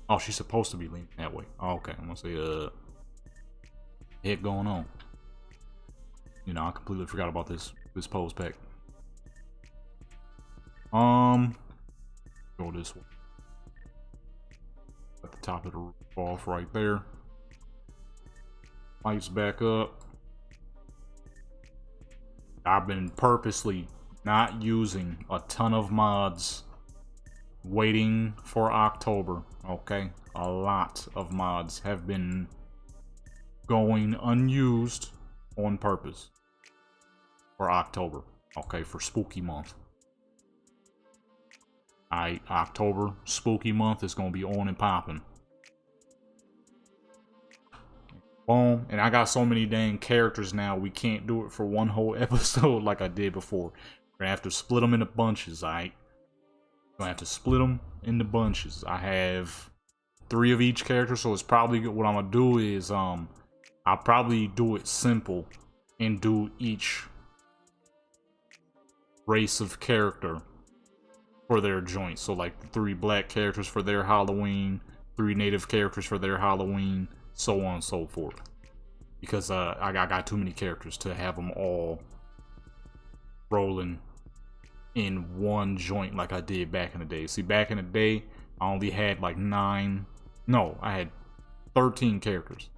Oh, she's supposed to be leaning that way. Oh, okay, I'm gonna say heck going on. You know, I completely forgot about this pose pack. Go this way. At the top of the roof off right there. Lights back up. I've been purposely not using a ton of mods waiting for October, okay? A lot of mods have been going unused on purpose for October, okay? For spooky month. October, spooky month is gonna be on and popping. Boom. And I got so many dang characters now, we can't do it for one whole episode like I did before. We're gonna have to split them into bunches, alright? We're gonna have to split them into bunches. I have 3 of each character, so it's probably what I'm gonna do is I'll probably do it simple and do each race of character for their joints. So like 3 black characters for their Halloween, 3 native characters for their Halloween, so on and so forth. Because I got too many characters to have them all rolling in one joint like I did back in the day. See, back in the day, I only had like I had 13 characters.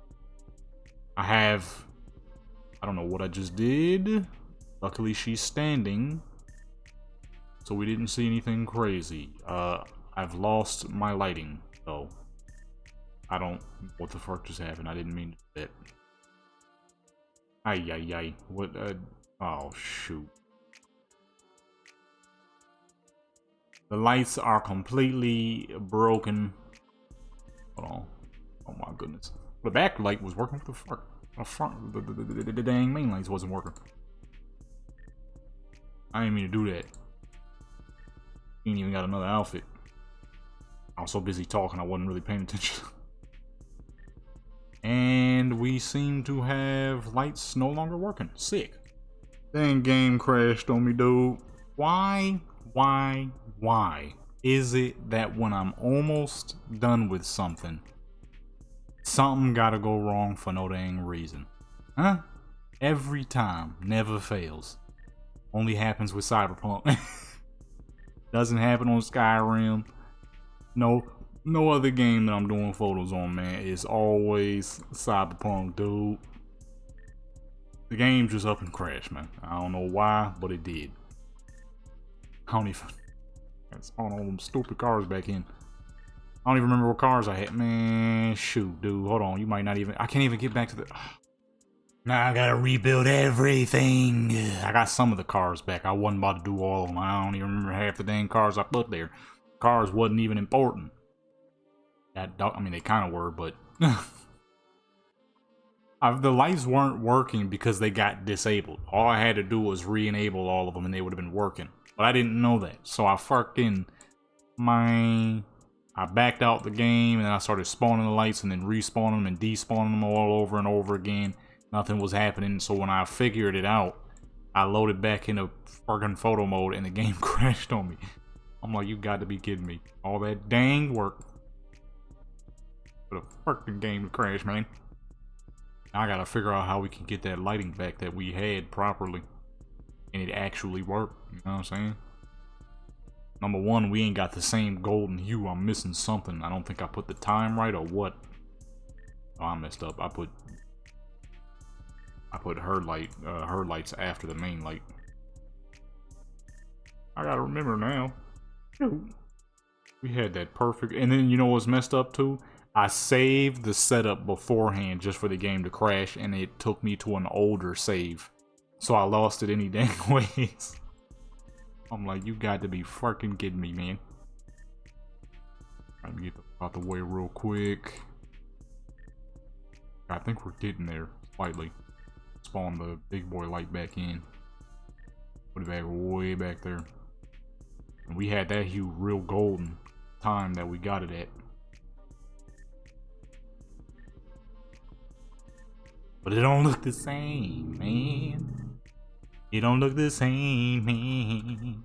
I don't know what I just did. Luckily, she's standing, so we didn't see anything crazy. I've lost my lighting, though. I don't... What the fuck just happened? I didn't mean to do that. Ay. What, oh, shoot. The lights are completely broken. Hold on. Oh my goodness. The back light was working. What the fuck? The front... The dang main lights wasn't working. I didn't mean to do that. Ain't even got another outfit. I was so busy talking I wasn't really paying attention. And we seem to have lights no longer working. Sick. Dang, game crashed on me, dude. Why is it that when I'm almost done with something gotta go wrong for no dang reason? Huh? Every time. Never fails. Only happens with Cyberpunk. Doesn't happen on Skyrim. No other game that I'm doing photos on, man. It's always Cyberpunk, dude. The game just up and crashed, man. I don't know why, but it did. I don't even... Let's spawn all them stupid cars back in. I don't even remember what cars I had. Man, shoot, dude. Hold on. You might not even... I can't even get back to the... Now I gotta rebuild everything. I got some of the cars back. I wasn't about to do all of them. I don't even remember half the dang cars I put there. Cars wasn't even important. I mean, they kind of were, but... the lights weren't working because they got disabled. All I had to do was re-enable all of them and they would have been working. But I didn't know that. So I I backed out the game and then I started spawning the lights and then respawning them and despawning them all over and over again. Nothing was happening. So when I figured it out, I loaded back into fucking photo mode and the game crashed on me. I'm like, you got to be kidding me. All that dang work for the fucking game to crash, man. Now I gotta figure out how we can get that lighting back that we had properly. And it actually worked. You know what I'm saying? Number one, we ain't got the same golden hue. I'm missing something. I don't think I put the time right or what. Oh, I messed up. I put her lights after the main light. I gotta remember now. We had that perfect. And then you know what's messed up too? I saved the setup beforehand just for the game to crash, and it took me to an older save. So I lost it any dang ways. I'm like, you got to be fucking kidding me, man. Trying to get out the way real quick. I think we're getting there slightly. Spawn the big boy light back in. Put it back way back there. And we had that hue real golden time that we got it at. But it don't look the same, man. It don't look the same, man.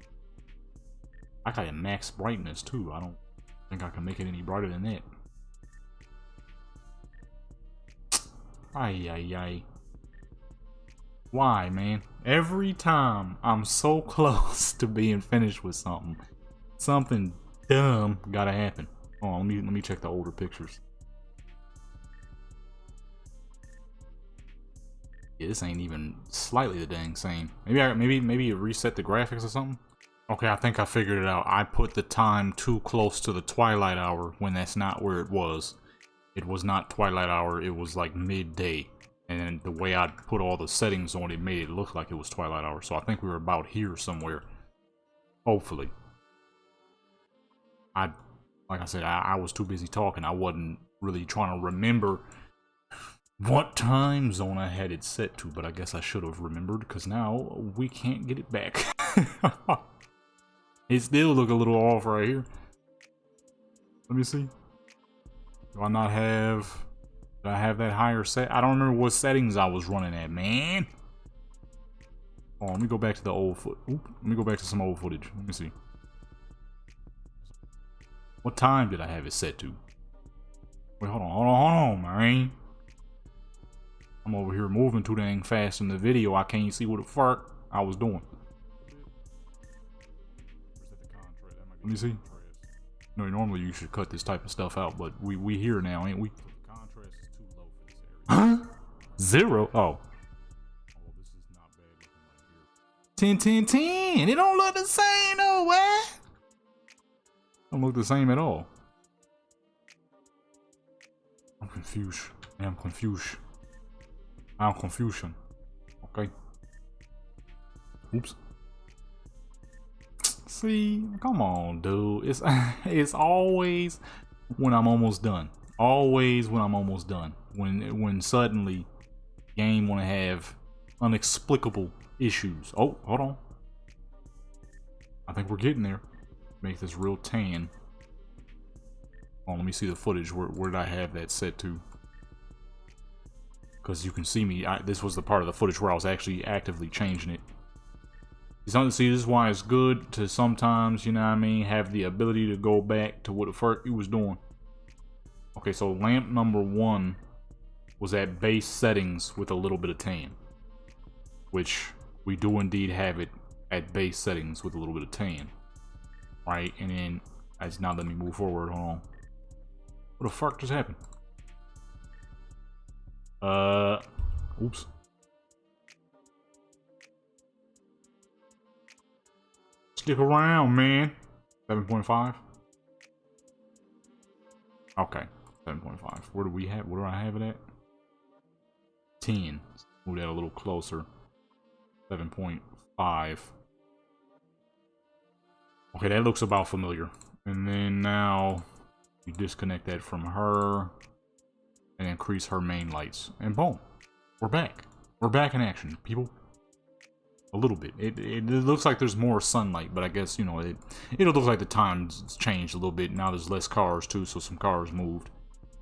I got a max brightness too. I don't think I can make it any brighter than that. Ay. Why, man? Every time I'm so close to being finished with something, something dumb gotta happen. Oh, let me check the older pictures. Yeah, this ain't even slightly the dang same. Maybe it reset the graphics or something. Okay, I think I figured it out. I put the time too close to the twilight hour when that's not where it was. It was not twilight hour, it was like midday. And the way I put all the settings on it made it look like it was twilight hour. So I think we were about here somewhere. Hopefully. Like I said, I was too busy talking. I wasn't really trying to remember what time zone I had it set to, but I guess I should have remembered, because now we can't get it back. It still look a little off right here. Let me see. Do I not have... Did I have that higher set? I don't remember what settings I was running at, man. Oh, let me go back to the old let me go back to some old footage. Let me see. What time did I have it set to? Wait, hold on, man. I'm over here moving too dang fast in the video. I can't see what the fuck I was doing. Let me see. No, normally you should cut this type of stuff out, but we here now, ain't we? The contrast is too low for this area. Huh? 0? Oh. This is not bad looking right here. 10, 10, 10. It don't look the same, no way. Don't look the same at all. I'm confused. I'm confused. I'm confusion. Okay. Oops. See, come on, dude. It's always when I'm almost done. Always when I'm almost done. When suddenly game wanna have inexplicable issues. Oh, hold on. I think we're getting there. Make this real tan. Oh, let me see the footage. Where did I have that set to? Because you can see me. This was the part of the footage where I was actually actively changing it. See, this is why it's good to sometimes, you know what I mean, have the ability to go back to what the fuck you was doing. Okay, so lamp number 1 was at base settings with a little bit of tan. Which we do indeed have it at base settings with a little bit of tan. Right, and then, it's not letting me move forward, hold on. What the fuck just happened? Oops. Stick around, man. 7.5. Okay, 7.5. Where do we have? Where do I have it at? 10. Move that a little closer. 7.5. Okay, that looks about familiar. And then now you disconnect that from her and increase her main lights, and boom, we're back. We're back in action, people. A little bit. It looks like there's more sunlight, but I guess, you know, it'll look like the time's changed a little bit. Now there's less cars too, so some cars moved.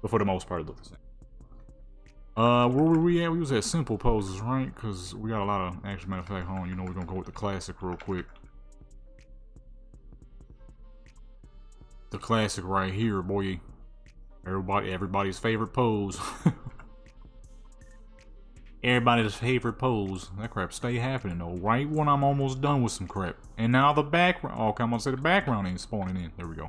But for the most part, it looks the same. Where were we at? We was at simple poses, right? Because we got a lot of, actually, matter of fact, hold on, you know, we're gonna go with the classic real quick. The classic right here, boy. Everybody's favorite pose. Everybody's favorite pose. That crap stay happening though, right when I'm almost done with some crap. And now the background, okay, I'm gonna say the background ain't spawning in. There we go.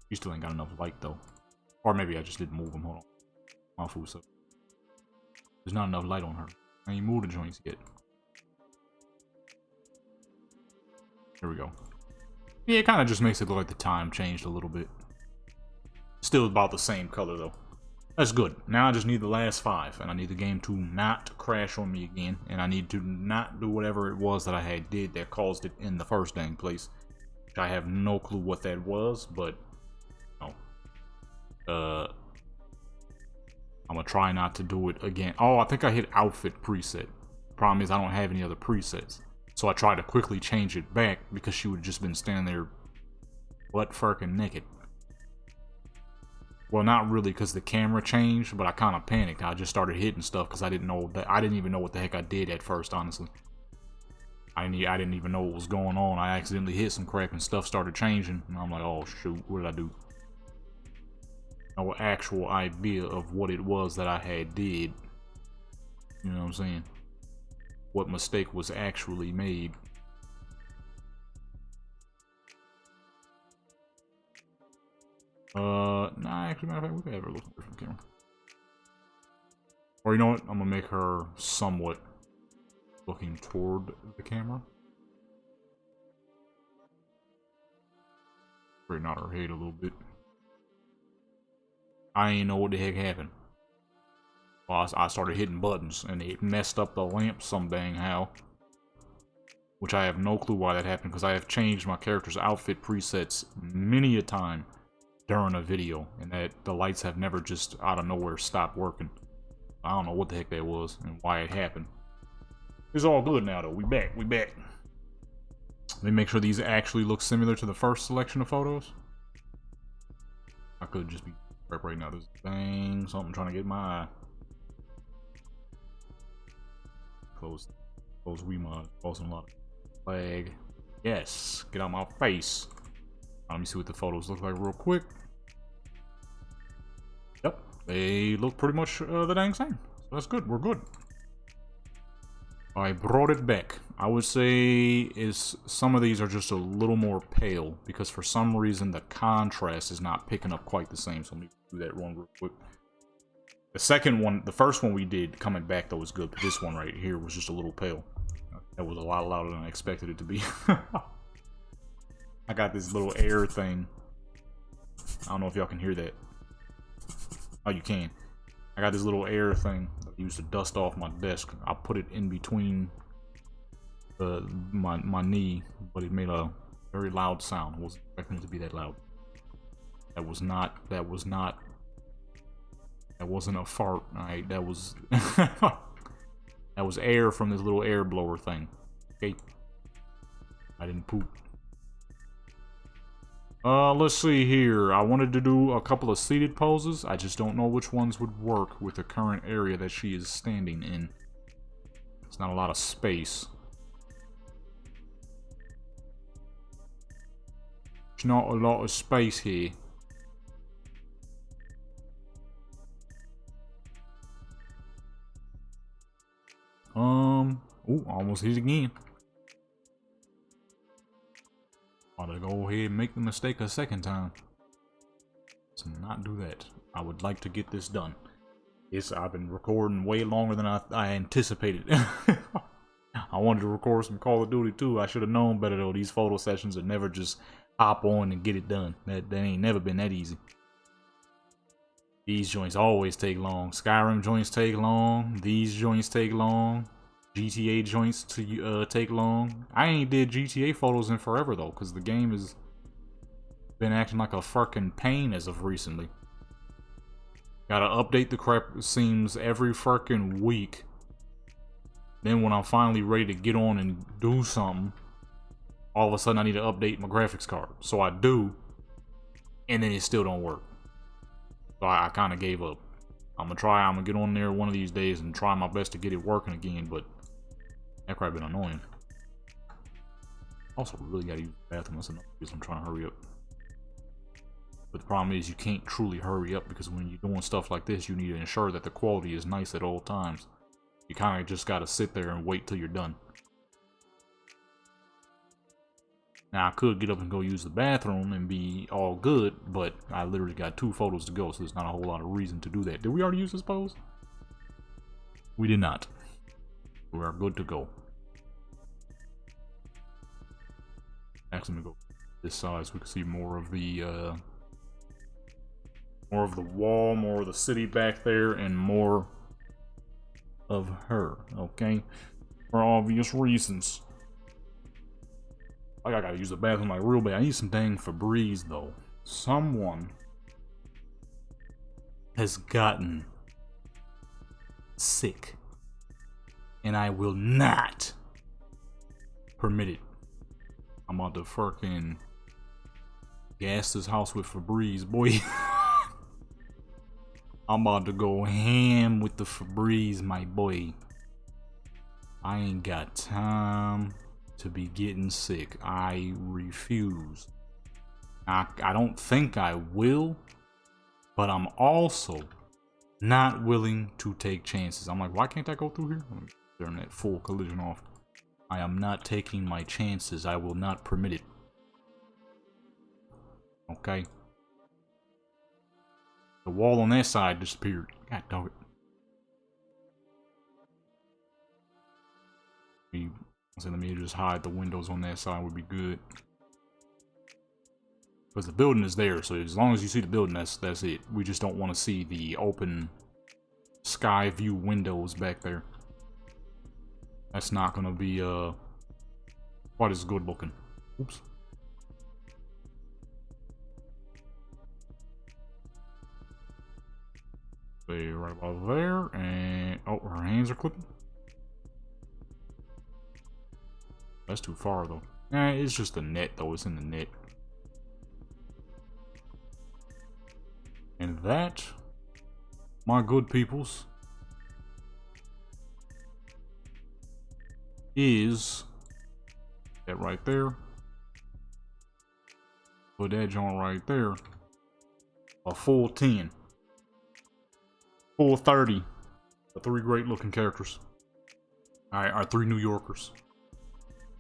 You still ain't got enough light though. Or maybe I just didn't move them, hold on. My food so. There's not enough light on her. I ain't moved the joints yet. There we go. Yeah, it kind of just makes it look like the time changed a little bit. Still about the same color though. That's good. Now I just need the last 5, and I need the game to not crash on me again, and I need to not do whatever it was that I had did that caused it in the first dang place. I have no clue what that was, but no. I'm gonna try not to do it again. Oh, I think I hit outfit preset. Problem is I don't have any other presets. So I tried to quickly change it back because she would have just been standing there butt fucking naked. Well, not really, because the camera changed, but I kind of panicked. I just started hitting stuff because I didn't know that. I didn't even know what the heck I did at first, honestly. I didn't even know what was going on. I accidentally hit some crap and stuff started changing, and I'm like, oh shoot, what did I do? No actual idea of what it was that I had did. You know what I'm saying? What mistake was actually made. Nah, actually, matter of fact, we could have her look different camera. Or you know what? I'm gonna make her somewhat looking toward the camera. Straighten out her head a little bit. I ain't know what the heck happened. Well, I started hitting buttons, and it messed up the lamp some dang how. Which I have no clue why that happened, because I have changed my character's outfit presets many a time during a video, and that the lights have never just out of nowhere stopped working. I don't know what the heck that was, and why it happened. It's all good now, though. We back. Let me make sure these actually look similar to the first selection of photos. I could just be prep right now. There's bang, something trying to get my eye. Close Weemod. Causing a lot of lag. Yes, get out my face. Let me see what the photos look like real quick. Yep, they look pretty much the dang same. So that's good. We're good. I brought it back. I would say some of these are just a little more pale because for some reason the contrast is not picking up quite the same. So let me do that one real quick. The first one we did coming back though was good, but this one right here was just a little pale. That was a lot louder than I expected it to be. I got this little air thing. I don't know if y'all can hear that. Oh, you can. I got this little air thing that I used to dust off my desk. I put it in between my knee, but it made a very loud sound. I wasn't expecting it to be that loud. That wasn't a fart. Alright, that was that was air from this little air blower thing. Okay. I didn't poop. Let's see here. I wanted to do a couple of seated poses. I just don't know which ones would work with the current area that she is standing in. It's not a lot of space. There's not a lot of space here. Oh, almost hit again. I'm gonna go ahead and make the mistake a second time. Let's not do that. I would like to get this done. Yes, I've been recording way longer than I anticipated. I wanted to record some Call of Duty too. I should have known better though. These photo sessions are never just hop on and get it done. That ain't never been that easy. These joints always take long. Skyrim joints take long. These joints take long. GTA joints to take long. I ain't did GTA photos in forever though, because the game has been acting like a fucking pain as of recently. Gotta update the crap, it seems, every fucking week. Then when I'm finally ready to get on and do something, all of a sudden I need to update my graphics card. So I do, and then it still don't work. So I kind of gave up. I'm gonna get on there one of these days and try my best to get it working again, but that crap been annoying. Also, really gotta use the bathroom. That's another reason I'm trying to hurry up. But the problem is you can't truly hurry up because when you're doing stuff like this, you need to ensure that the quality is nice at all times. You kind of just gotta sit there and wait till you're done. Now, I could get up and go use the bathroom and be all good, but I literally got 2 photos to go, so there's not a whole lot of reason to do that. Did we already use this pose? We did not. We are good to go. Actually, I'm gonna go this side so we can see more of the wall, more of the city back there, and more of her. Okay, for obvious reasons. Like I gotta use the bathroom like real bad. I need some dang Febreze though. Someone has gotten sick. And I will not permit it. I'm about to fucking gas this house with Febreze, boy. I'm about to go ham with the Febreze, my boy. I ain't got time to be getting sick. I refuse. I don't think I will, but I'm also not willing to take chances. I'm like, why can't I go through here? Turn that full collision off. I am not taking my chances. I will not permit it. Okay. The wall on that side disappeared. God dog it. Let me just hide the windows on that side would be good. Because the building is there, so as long as you see the building, that's it. We just don't want to see the open sky view windows back there. That's not gonna be quite as good looking. Oops. Be right about there, and oh, her hands are clipping. That's too far though. It's just the net though. It's in the net. And that, my good peoples, is that right there. Put that joint right there. A full 10. Full 30. The 3 great looking characters. Alright, our 3 New Yorkers.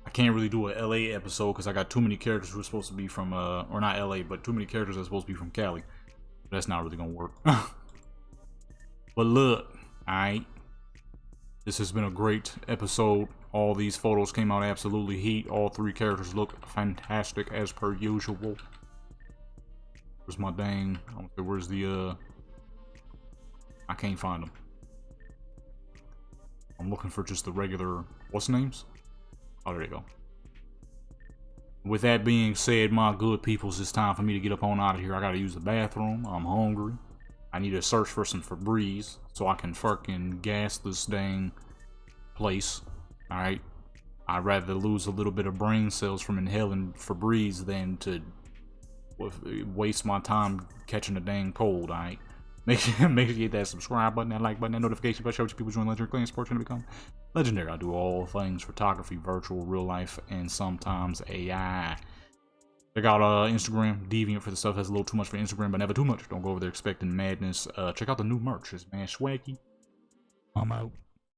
I can't really do a LA episode because I got too many characters who are supposed to be from, or not LA, but too many characters that are supposed to be from Cali. That's not really gonna work. But look, alright. This has been a great episode. All these photos came out absolutely heat. All 3 characters look fantastic as per usual. Where's my dang? Where's the I can't find them. I'm looking for just the regular, what's the names? Oh, there you go. With that being said, my good peoples, it's time for me to get up on out of here. I gotta use the bathroom. I'm hungry. I need to search for some Febreze so I can fucking gas this dang place. Alright? I'd rather lose a little bit of brain cells from inhaling Febreze than to waste my time catching a dang cold, alright? Make sure you hit that subscribe button, that like button, that notification bell, show what you people join Legendary Clan Sports and become legendary. I do all things photography, virtual, real life, and sometimes AI. Check out Instagram, Deviant for the stuff that's a little too much for Instagram, but never too much. Don't go over there expecting madness. Check out the new merch. It's man swaggy. I'm out.